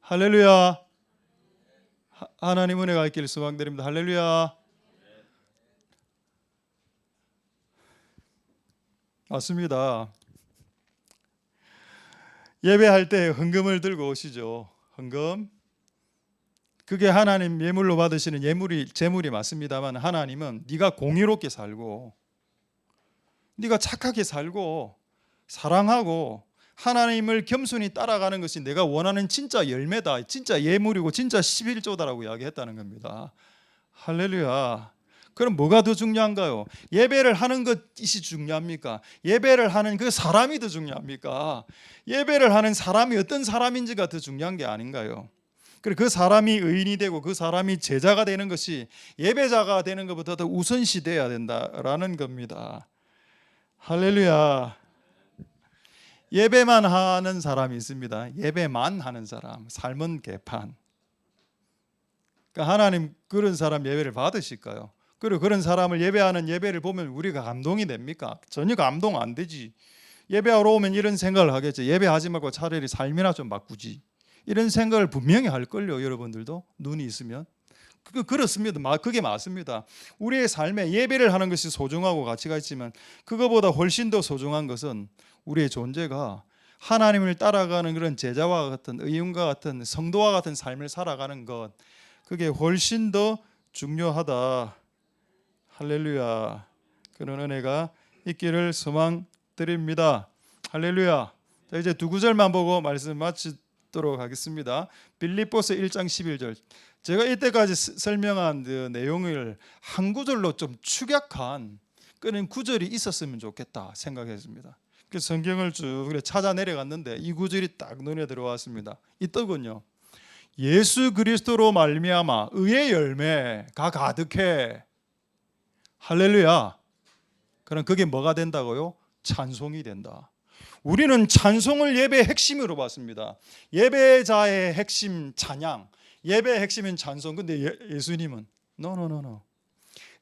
할렐루야. 하나님 은혜가 있기를 소망드립니다. 할렐루야. 맞습니다. 예배할 때 헌금을 들고 오시죠. 헌금. 그게 하나님 예물로 받으시는 재물이 맞습니다만 하나님은 네가 공의롭게 살고 네가 착하게 살고 사랑하고 하나님을 겸손히 따라가는 것이 내가 원하는 진짜 열매다, 진짜 예물이고 진짜 11조다라고 이야기했다는 겁니다. 할렐루야. 그럼 뭐가 더 중요한가요? 예배를 하는 것이 중요합니까? 예배를 하는 그 사람이 더 중요합니까? 예배를 하는 사람이 어떤 사람인지가 더 중요한 게 아닌가요? 그 사람이 의인이 되고 그 사람이 제자가 되는 것이 예배자가 되는 것보다 더 우선시돼야 된다라는 겁니다. 할렐루야. 예배만 하는 사람이 있습니다. 예배만 하는 사람, 삶은 개판. 그러니까 하나님 그런 사람 예배를 받으실까요? 그리고 그런 사람을 예배하는 예배를 보면 우리가 감동이 됩니까? 전혀 감동 안 되지. 예배하러 오면 이런 생각을 하겠죠. 예배하지 말고 차라리 삶이나 좀 바꾸지. 이런 생각을 분명히 할걸요. 여러분들도 눈이 있으면. 그렇습니다. 그게 맞습니다. 우리의 삶에 예배를 하는 것이 소중하고 가치가 있지만 그거보다 훨씬 더 소중한 것은 우리의 존재가 하나님을 따라가는 그런 제자와 같은 의인과 같은 성도와 같은 삶을 살아가는 것, 그게 훨씬 더 중요하다. 할렐루야. 그런 은혜가 있기를 소망드립니다. 할렐루야. 자, 이제 두 구절만 보고 말씀 마치도록 하겠습니다. 빌립보서 1장 11절. 제가 이때까지 설명한 그 내용을 한 구절로 좀 축약한 그런 구절이 있었으면 좋겠다 생각했습니다. 그래서 성경을 쭉 찾아 내려갔는데 이 구절이 딱 눈에 들어왔습니다. 있더군요. 예수 그리스도로 말미암아 의의 열매가 가득해. 할렐루야. 그럼 그게 뭐가 된다고요? 찬송이 된다. 우리는 찬송을 예배의 핵심으로 봤습니다. 예배자의 핵심 찬양, 예배의 핵심은 찬송. 근데 예수님은 노.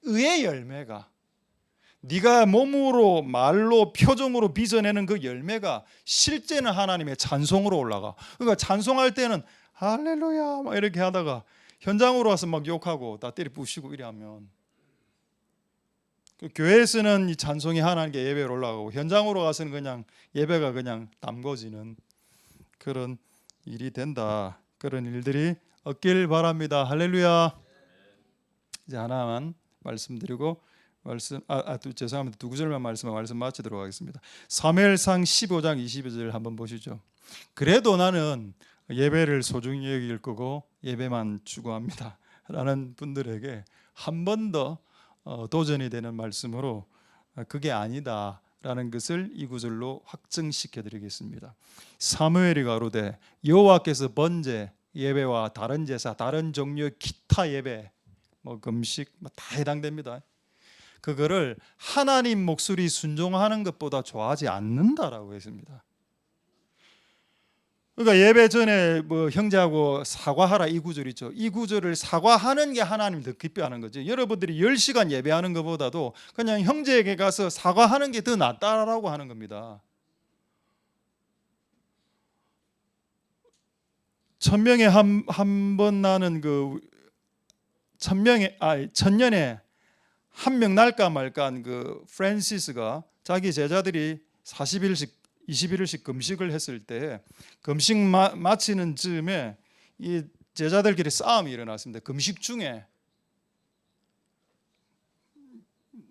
의의 열매가 네가 몸으로 말로 표정으로 빚어내는 그 열매가 실제는 하나님의 찬송으로 올라가. 그러니까 찬송할 때는 할렐루야 막 이렇게 하다가 현장으로 와서 막 욕하고 다 때려 부시고 이래 하면 그 교회에서는 이 찬송이 하나님께 예배로 올라가고 현장으로 가서는 그냥 예배가 그냥 담궈지는 그런 일이 된다. 그런 일들이 없길 바랍니다. 할렐루야. 이제 하나만 말씀드리고 죄송합니다. 두 구절만 말씀 마치도록 하겠습니다. 사무엘상 15장 22절 한번 보시죠. 그래도 나는 예배를 소중히 여길 거고 예배만 추구합니다 라는 분들에게 한 번 더 도전이 되는 말씀으로 그게 아니다 라는 것을 이 구절로 확증시켜 드리겠습니다. 사무엘이 가로되 여호와께서 번제 예배와 다른 제사 다른 종류의 기타 예배 금식 다 해당됩니다. 그거를 하나님 목소리 순종하는 것보다 좋아하지 않는다라고 했습니다. 그러니까 예배 전에 형제하고 사과하라 이 구절 있죠. 이 구절을 사과하는 게 하나님 더 기뻐하는 거죠. 여러분들이 10시간 예배하는 것보다도 그냥 형제에게 가서 사과하는 게 더 낫다라고 하는 겁니다. 천명에 한 번 나는 천년에 한 명 날까 말까한 그 프란시스가 자기 제자들이 40일씩 21일씩 금식을 했을 때 금식 마치는 즈음에 이 제자들끼리 싸움이 일어났습니다. 금식 중에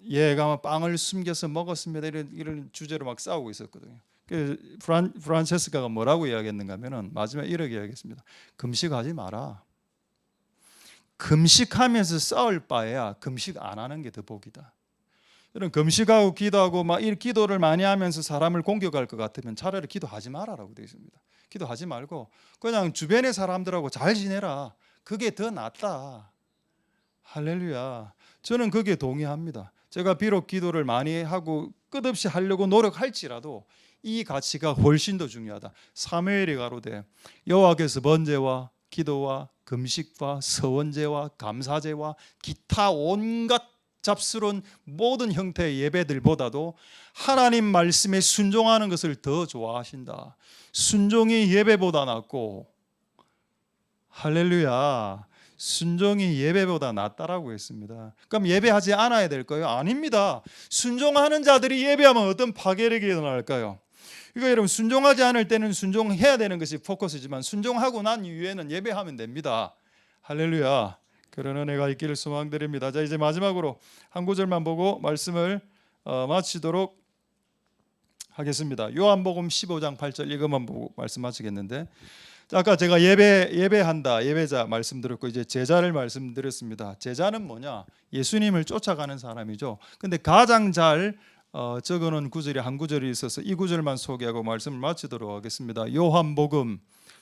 얘가 빵을 숨겨서 먹었습니다. 이런 주제로 막 싸우고 있었거든요. 프란체스카가 뭐라고 이야기했는가 하면은 마지막에 이렇게 이야기했습니다. 금식하지 마라. 금식하면서 싸울 바에야 금식 안 하는 게 더 복이다. 이런 금식하고 기도하고 막 이 기도를 많이 하면서 사람을 공격할 것 같으면 차라리 기도하지 마라라고 되어 있습니다. 기도하지 말고 그냥 주변의 사람들하고 잘 지내라. 그게 더 낫다. 할렐루야. 저는 그게 동의합니다. 제가 비록 기도를 많이 하고 끝없이 하려고 노력할지라도 이 가치가 훨씬 더 중요하다. 사무엘이 가로되 여호와께서 번제와 기도와 금식과 서원제와 감사제와 기타 온갖 잡스러운 모든 형태의 예배들보다도 하나님 말씀에 순종하는 것을 더 좋아하신다. 순종이 예배보다 낫고 할렐루야. 순종이 예배보다 낫다라고 했습니다. 그럼 예배하지 않아야 될까요? 아닙니다. 순종하는 자들이 예배하면 어떤 파괴력이 일어날까요? 그러니까 여러분 순종하지 않을 때는 순종해야 되는 것이 포커스지만 순종하고 난 이후에는 예배하면 됩니다. 할렐루야. 그런 은혜가 있기를 소망드립니다. 자, 이제 마지막으로 한 구절만 보고 말씀을 마치도록 하겠습니다. 요한복음 15장 8절 이것만 보고 말씀 마치겠는데, 아까 제가 예배한다, 예배자 말씀드렸고 이제 제자를 말씀드렸습니다. 제자는 뭐냐? 예수님을 쫓아가는 사람이죠. 근데 가장 잘 적어놓은 구절이 한 구절이 있어서 이 구절만 소개하고 말씀을 마치도록 하겠습니다. 요한복음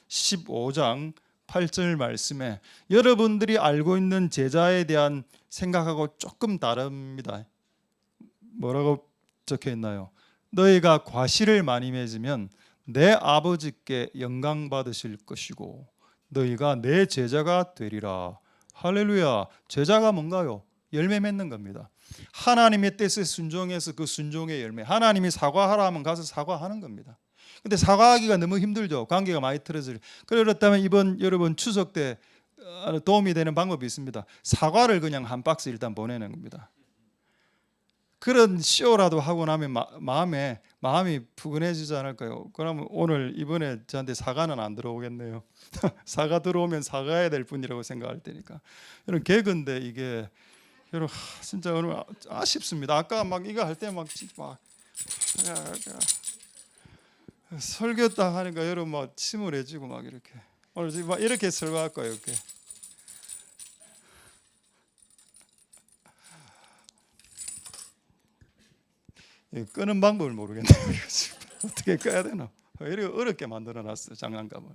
15장 8절 말씀에 여러분들이 알고 있는 제자에 대한 생각하고 조금 다릅니다. 뭐라고 적혀 있나요? 너희가 과실을 많이 맺으면 내 아버지께 영광 받으실 것이고 너희가 내 제자가 되리라. 할렐루야. 제자가 뭔가요? 열매 맺는 겁니다. 하나님의 뜻에 순종해서 그 순종의 열매. 하나님이 사과하라 하면 가서 사과하는 겁니다. 근데 사과하기가 너무 힘들죠. 관계가 많이 틀어질. 그렇다면 이번 여러분 추석 때 도움이 되는 방법이 있습니다. 사과를 그냥 한 박스 일단 보내는 겁니다. 그런 쇼라도 하고 나면 마음이 푸근해지지 않을까요? 그러면 오늘 이번에 저한테 사과는 안 들어오겠네요. 사과 들어오면 사과해야 될 뿐이라고 생각할 테니까. 이런 개그인데 이게 여러분 진짜 오늘 아쉽습니다. 아까 막 이거 할 때 막 설교 딱 하니까 여러분 막 침울해지고 막 이렇게 오늘 막 이렇게 설교할 거예요. 이렇게. 끄는 방법을 모르겠네요. 어떻게 꺼야 되나? 왜 이렇게 어렵게 만들어놨어요, 장난감을.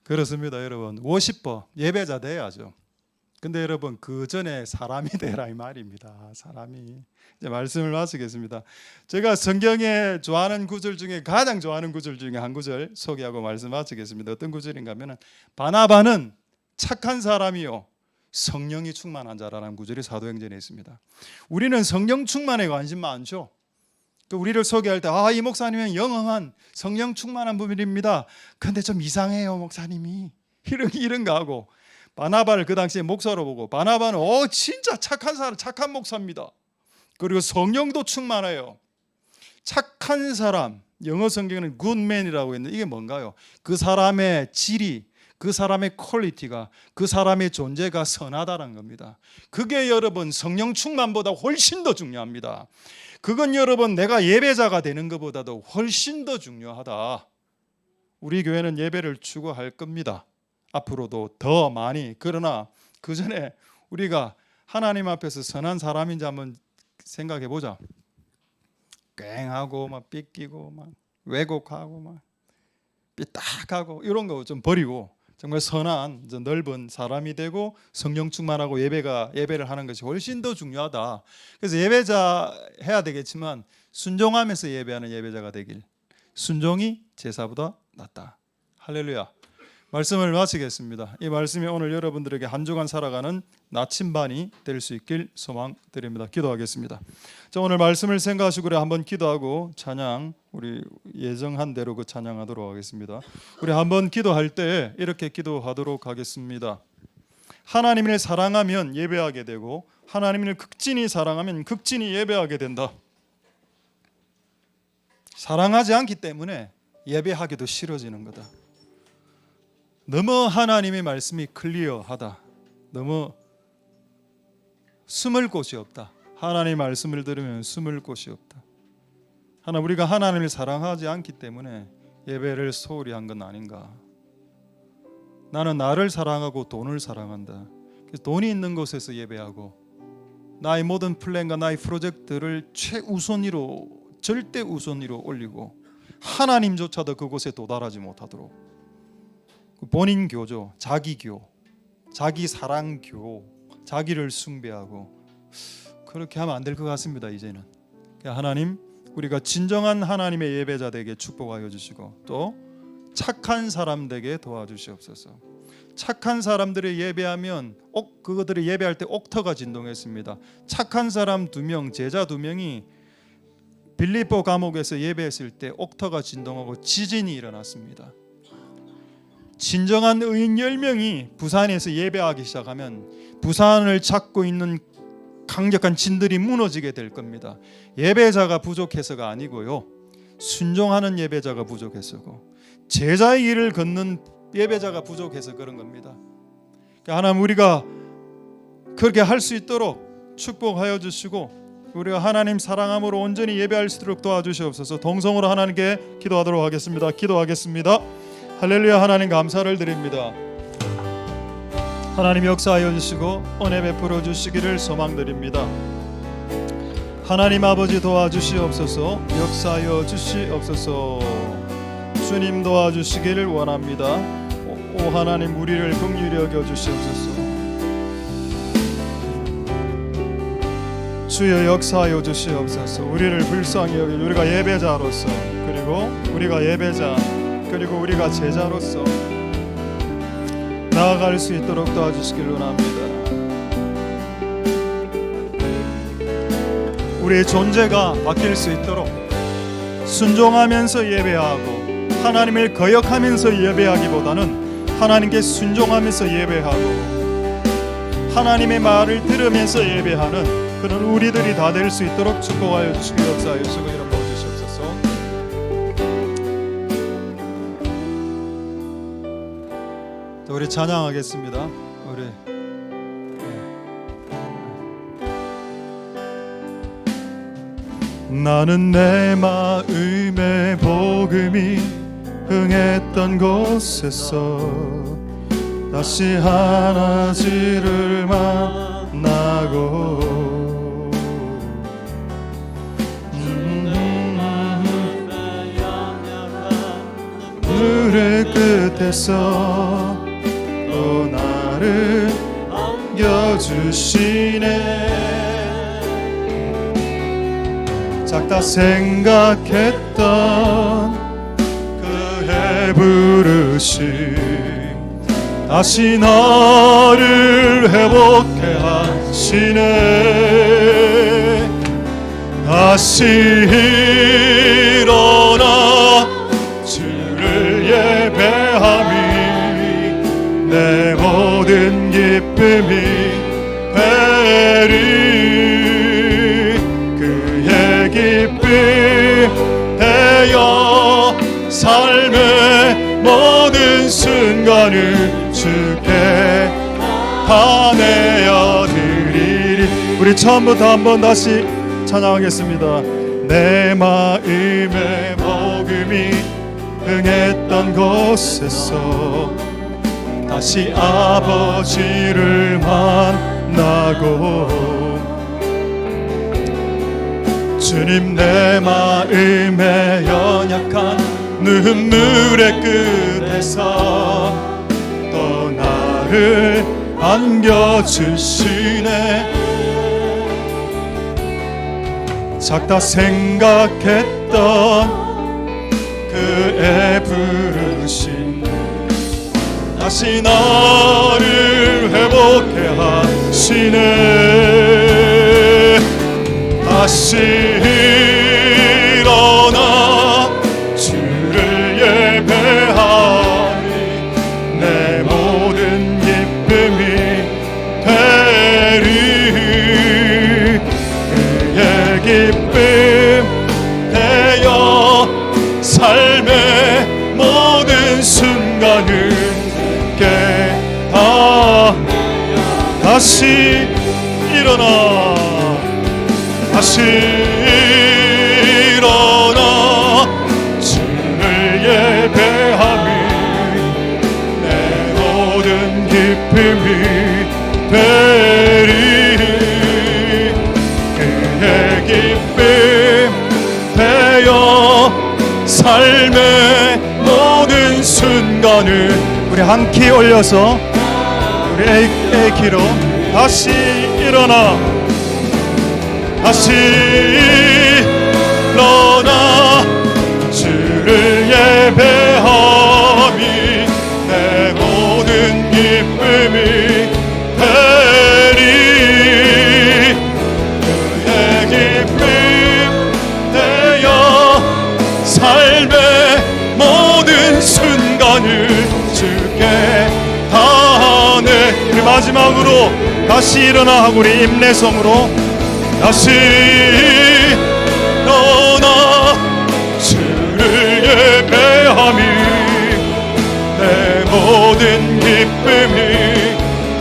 그렇습니다, 여러분. 워시퍼 예배자 돼야죠. 근데 여러분 그 전에 사람이 되라 이 말입니다. 사람이. 이제 말씀을 마치겠습니다. 제가 성경에 좋아하는 구절 중에 가장 좋아하는 구절 중에 한 구절 소개하고 말씀 마치겠습니다. 어떤 구절인가 하면은 바나바는 착한 사람이요 성령이 충만한 자라는 구절이 사도행전에 있습니다. 우리는 성령 충만에 관심 많죠. 우리를 소개할 때 이 목사님은 영험한 성령 충만한 분입니다. 근데 좀 이상해요 목사님이 이런 거 하고 바나바를 그 당시에 목사로 보고 바나바는 진짜 착한 사람 착한 목사입니다. 그리고 성령도 충만해요. 착한 사람 영어 성경에는 good man이라고 했는데 이게 뭔가요? 그 사람의 질이 그 사람의 퀄리티가 그 사람의 존재가 선하다는 겁니다. 그게 여러분 성령 충만보다 훨씬 더 중요합니다. 그건 여러분 내가 예배자가 되는 것보다도 훨씬 더 중요하다. 우리 교회는 예배를 추구할 겁니다. 앞으로도 더 많이. 그러나 그 전에 우리가 하나님 앞에서 선한 사람인지 한번 생각해 보자. 꽹하고 막 삐끼고 막 왜곡하고 막 삐딱하고 이런 거 좀 버리고 정말 선한 넓은 사람이 되고 성령 충만하고 예배를 하는 것이 훨씬 더 중요하다. 그래서 예배자 해야 되겠지만 순종하면서 예배하는 예배자가 되길. 순종이 제사보다 낫다. 할렐루야. 말씀을 마치겠습니다. 이 말씀이 오늘 여러분들에게 한 주간 살아가는 나침반이 될 수 있길 소망드립니다. 기도하겠습니다. 자, 오늘 말씀을 생각하시고 한번 기도하고 찬양 우리 예정한 대로 그 찬양하도록 하겠습니다. 우리 한번 기도할 때 이렇게 기도하도록 하겠습니다. 하나님을 사랑하면 예배하게 되고 하나님을 극진히 사랑하면 극진히 예배하게 된다. 사랑하지 않기 때문에 예배하기도 싫어지는 거다. 너무 하나님의 말씀이 클리어하다. 너무 숨을 곳이 없다. 하나님의 말씀을 들으면 숨을 곳이 없다. 우리가 하나님을 사랑하지 않기 때문에 예배를 소홀히 한 건 아닌가. 나는 나를 사랑하고 돈을 사랑한다. 그래서 돈이 있는 곳에서 예배하고 나의 모든 플랜과 나의 프로젝트를 최우선위로 절대 우선위로 올리고 하나님조차도 그곳에 도달하지 못하도록 본인 교조, 자기 교, 자기 사랑 교, 자기를 숭배하고 그렇게 하면 안 될 것 같습니다. 이제는 하나님 우리가 진정한 하나님의 예배자 되게 축복하여 주시고 또 착한 사람 되게 도와주시옵소서. 착한 사람들의 예배하면 그것들이 예배할 때 옥터가 진동했습니다. 착한 사람 2명, 제자 2명이 빌립보 감옥에서 예배했을 때 옥터가 진동하고 지진이 일어났습니다. 진정한 의인 10명이 부산에서 예배하기 시작하면 부산을 잡고 있는 강력한 진들이 무너지게 될 겁니다. 예배자가 부족해서가 아니고요. 순종하는 예배자가 부족해서고 제자의 길을 걷는 예배자가 부족해서 그런 겁니다. 하나님 우리가 그렇게 할 수 있도록 축복하여 주시고 우리가 하나님 사랑함으로 온전히 예배할 수 있도록 도와주시옵소서. 동성으로 하나님께 기도하도록 하겠습니다. 기도하겠습니다. 할렐루야. 하나님 감사를 드립니다. 하나님 역사하여 주시고 은혜 베풀어 주시기를 소망드립니다. 하나님 아버지 도와주시옵소서. 역사하여 주시옵소서. 주님 도와주시기를 원합니다. 오 하나님, 우리를 긍휼히 여겨 주시옵소서. 주여 역사하여 주시옵소서. 우리를 불쌍히 여겨, 우리가 예배자로서, 그리고 우리가 예배자, 그리고 우리가 제자로서 나아갈 수 있도록 도와주시길 원합니다. 우리의 존재가 바뀔 수 있도록 순종하면서 예배하고, 하나님을 거역하면서 예배하기보다는 하나님께 순종하면서 예배하고, 하나님의 말을 들으면서 예배하는 그런 우리들이 다 될 수 있도록 축복하여 주시고 역사하여 주시고 이름 부어주시옵소서. 우리 찬양하겠습니다. 우리 나는 내 마음의 복음이 흥했던 곳에서 다시 하나지를 만나고 물의 끝에서 또 나를 안겨주시네. 작다 생각했던 그의 부르심 다시 나를 회복해 하시네. 다시 일어나 주를 예배함이 내 모든 기쁨이 되리. 그의 기쁨 되어 삶의 모든 순간을 주께 다 내어드리리. 우리 처음부터 한번 다시 찬양하겠습니다. 내 마음의 복음이 흥했던 곳에서 다시 아버지를 만나고 주님 내 마음의 연약한 눈물의 끝에서 또 나를 안겨주시네. 작다 생각했던 그의 부르심 다시 나를 회복해 하시네. 다시 일어나 주를 예배하니 내 모든 기쁨이 되리. 그의 기쁨 되어 삶의 모든 순간을 깨다 다시 일어나 다시 일어나 주를 예배함이 내 모든 기쁨이 되리. 그의 기쁨 되어 삶의 모든 순간을 우리 한 키 올려서 우리 A 키로 다시 일어나 다시 일어나 주를 예배함이 내 모든 기쁨이 되리. 그의 기쁨 되어 삶의 모든 순간을 주께 다내. 우리 마지막으로 다시 일어나 하고 우리 임내성으로 다시 일어나 주를 예배함이 내 모든 기쁨이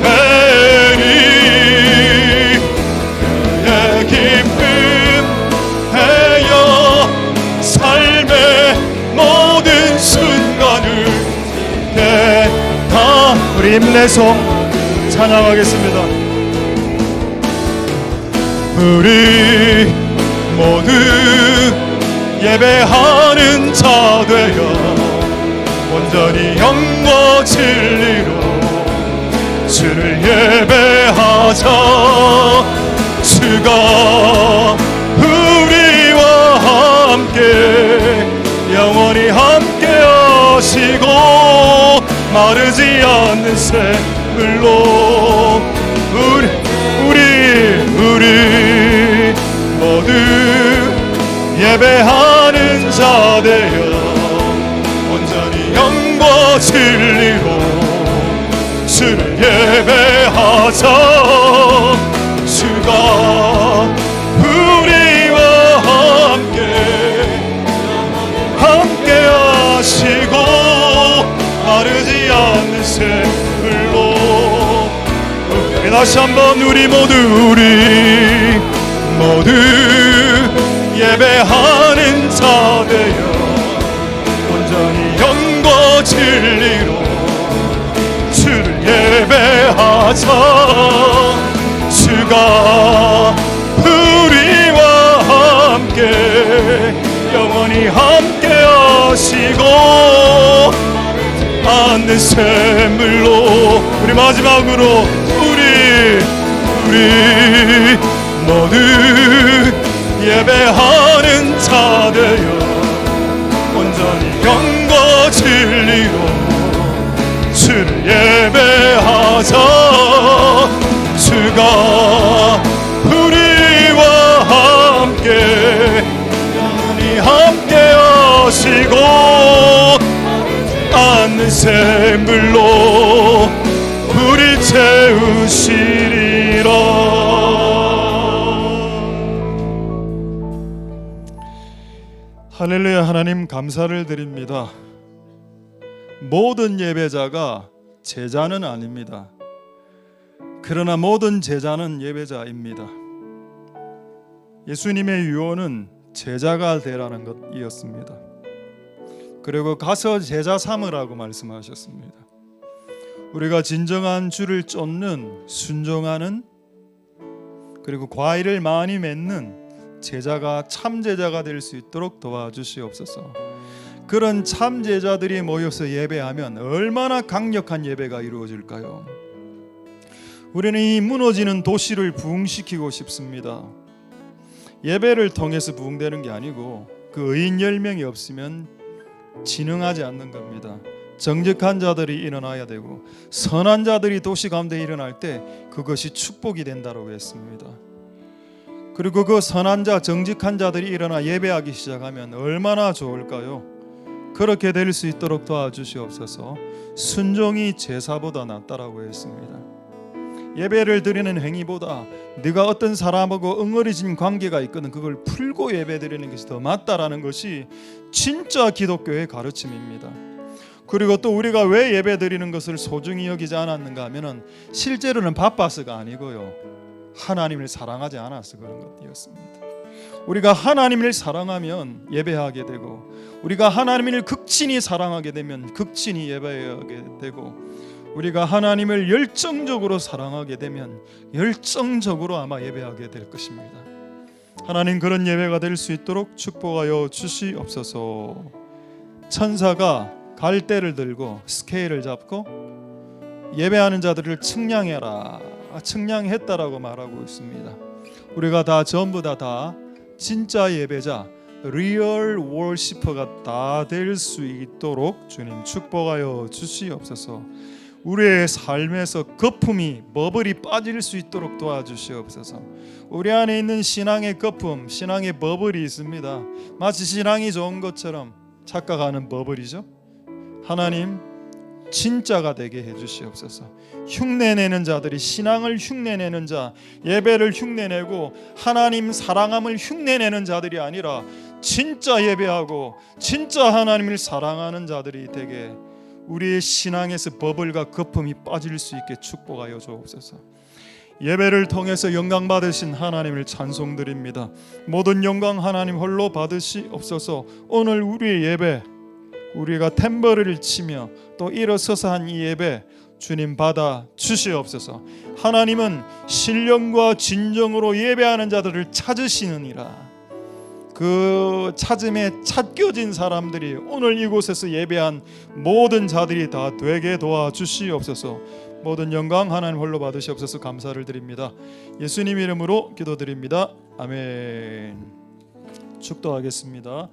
되리. 그의 기쁨 되어 삶의 모든 순간을 다 우리 임내성 찬양하겠습니다. 우리 모두 예배하는 자 되어 온전히 영과 진리로 주를 예배하자. 주가 우리와 함께 영원히 함께 하시고 마르지 않는 샘물로 우리 모두 예배하는 자 되어 온전히 영과 진리로 주를 예배하자. 주가 우리와 함께 하시고 마르지 않는 샘물로 다시 한번 우리 모두 예배하는 자 되어 온전히 영과 진리로 주를 예배하자. 주가 우리와 함께 영원히 함께 하시고 않는 샘물로 우리 마지막으로 우리 모두 예배하는 자 되어 온전히 영과 진리로 주를 예배하자. 주가 우리와 함께 영원히 함께 하시고 않는 샘물로 우리 채우시리라. 할렐루야. 하나님 감사를 드립니다. 모든 예배자가 제자는 아닙니다. 그러나 모든 제자는 예배자입니다. 예수님의 유언은 제자가 되라는 것이었습니다. 그리고 가서 제자 삼으라고 말씀하셨습니다. 우리가 진정한 주를 쫓는 순종하는 그리고 과일을 많이 맺는 제자가 참 제자가 될 수 있도록 도와주시옵소서. 그런 참 제자들이 모여서 예배하면 얼마나 강력한 예배가 이루어질까요? 우리는 이 무너지는 도시를 부흥시키고 싶습니다. 예배를 통해서 부흥되는 게 아니고 그 의인 10명이 없으면 진흥하지 않는 겁니다. 정직한 자들이 일어나야 되고 선한 자들이 도시 가운데 일어날 때 그것이 축복이 된다고 했습니다. 그리고 그 선한 자, 정직한 자들이 일어나 예배하기 시작하면 얼마나 좋을까요? 그렇게 될 수 있도록 도와주시옵소서. 순종이 제사보다 낫다라고 했습니다. 예배를 드리는 행위보다 네가 어떤 사람하고 응어리진 관계가 있거든 그걸 풀고 예배 드리는 것이 더 맞다라는 것이 진짜 기독교의 가르침입니다. 그리고 또 우리가 왜 예배 드리는 것을 소중히 여기지 않았는가 하면은 실제로는 바빠서가 아니고요, 하나님을 사랑하지 않아서 그런 것이었습니다. 우리가 하나님을 사랑하면 예배하게 되고, 우리가 하나님을 극진히 사랑하게 되면 극진히 예배하게 되고, 우리가 하나님을 열정적으로 사랑하게 되면 열정적으로 아마 예배하게 될 것입니다. 하나님, 그런 예배가 될 수 있도록 축복하여 주시옵소서. 천사가 갈대를 들고 스케일을 잡고 예배하는 자들을 측량해라, 측량했다라고 말하고 있습니다. 우리가 다 전부 다 진짜 예배자, 리얼 워시퍼가 다 될 수 있도록 주님 축복하여 주시옵소서. 우리의 삶에서 거품이, 버블이 빠질 수 있도록 도와주시옵소서. 우리 안에 있는 신앙의 거품, 신앙의 버블이 있습니다. 마치 신앙이 좋은 것처럼 착각하는 버블이죠. 하나님, 진짜가 되게 해주시옵소서. 흉내내는 자들이 신앙을 흉내내는 자, 예배를 흉내내고 하나님 사랑함을 흉내내는 자들이 아니라 진짜 예배하고 진짜 하나님을 사랑하는 자들이 되게 우리의 신앙에서 버블과 거품이 빠질 수 있게 축복하여 주옵소서. 예배를 통해서 영광 받으신 하나님을 찬송드립니다. 모든 영광 하나님 홀로 받으시옵소서. 오늘 우리의 예배, 우리가 탬버리를 치며 또 일어서서 한 이 예배 주님 받아 주시옵소서. 하나님은 신령과 진정으로 예배하는 자들을 찾으시느니라. 그 찾음에 찾겨진 사람들이 오늘 이곳에서 예배한 모든 자들이 다 되게 도와주시옵소서. 모든 영광 하나님 홀로 받으시옵소서. 감사를 드립니다. 예수님 이름으로 기도드립니다. 아멘. 축도하겠습니다.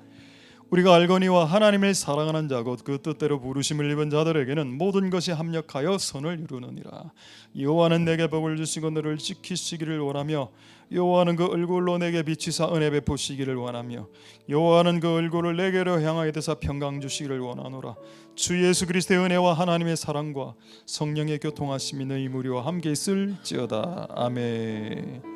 우리가 알거니와 하나님을 사랑하는 자 곧 그 뜻대로 부르심을 입은 자들에게는 모든 것이 합력하여 선을 이루느니라. 여호와는 내게 복을 주시고 너를 지키시기를 원하며 여호와는 그 얼굴로 내게 비치사 은혜 베푸시기를 원하며 여호와는 그 얼굴을 내게로 향하여 드사 평강 주시기를 원하노라. 주 예수 그리스도의 은혜와 하나님의 사랑과 성령의 교통하심이 너희 무리와 함께 있을지어다. 아멘.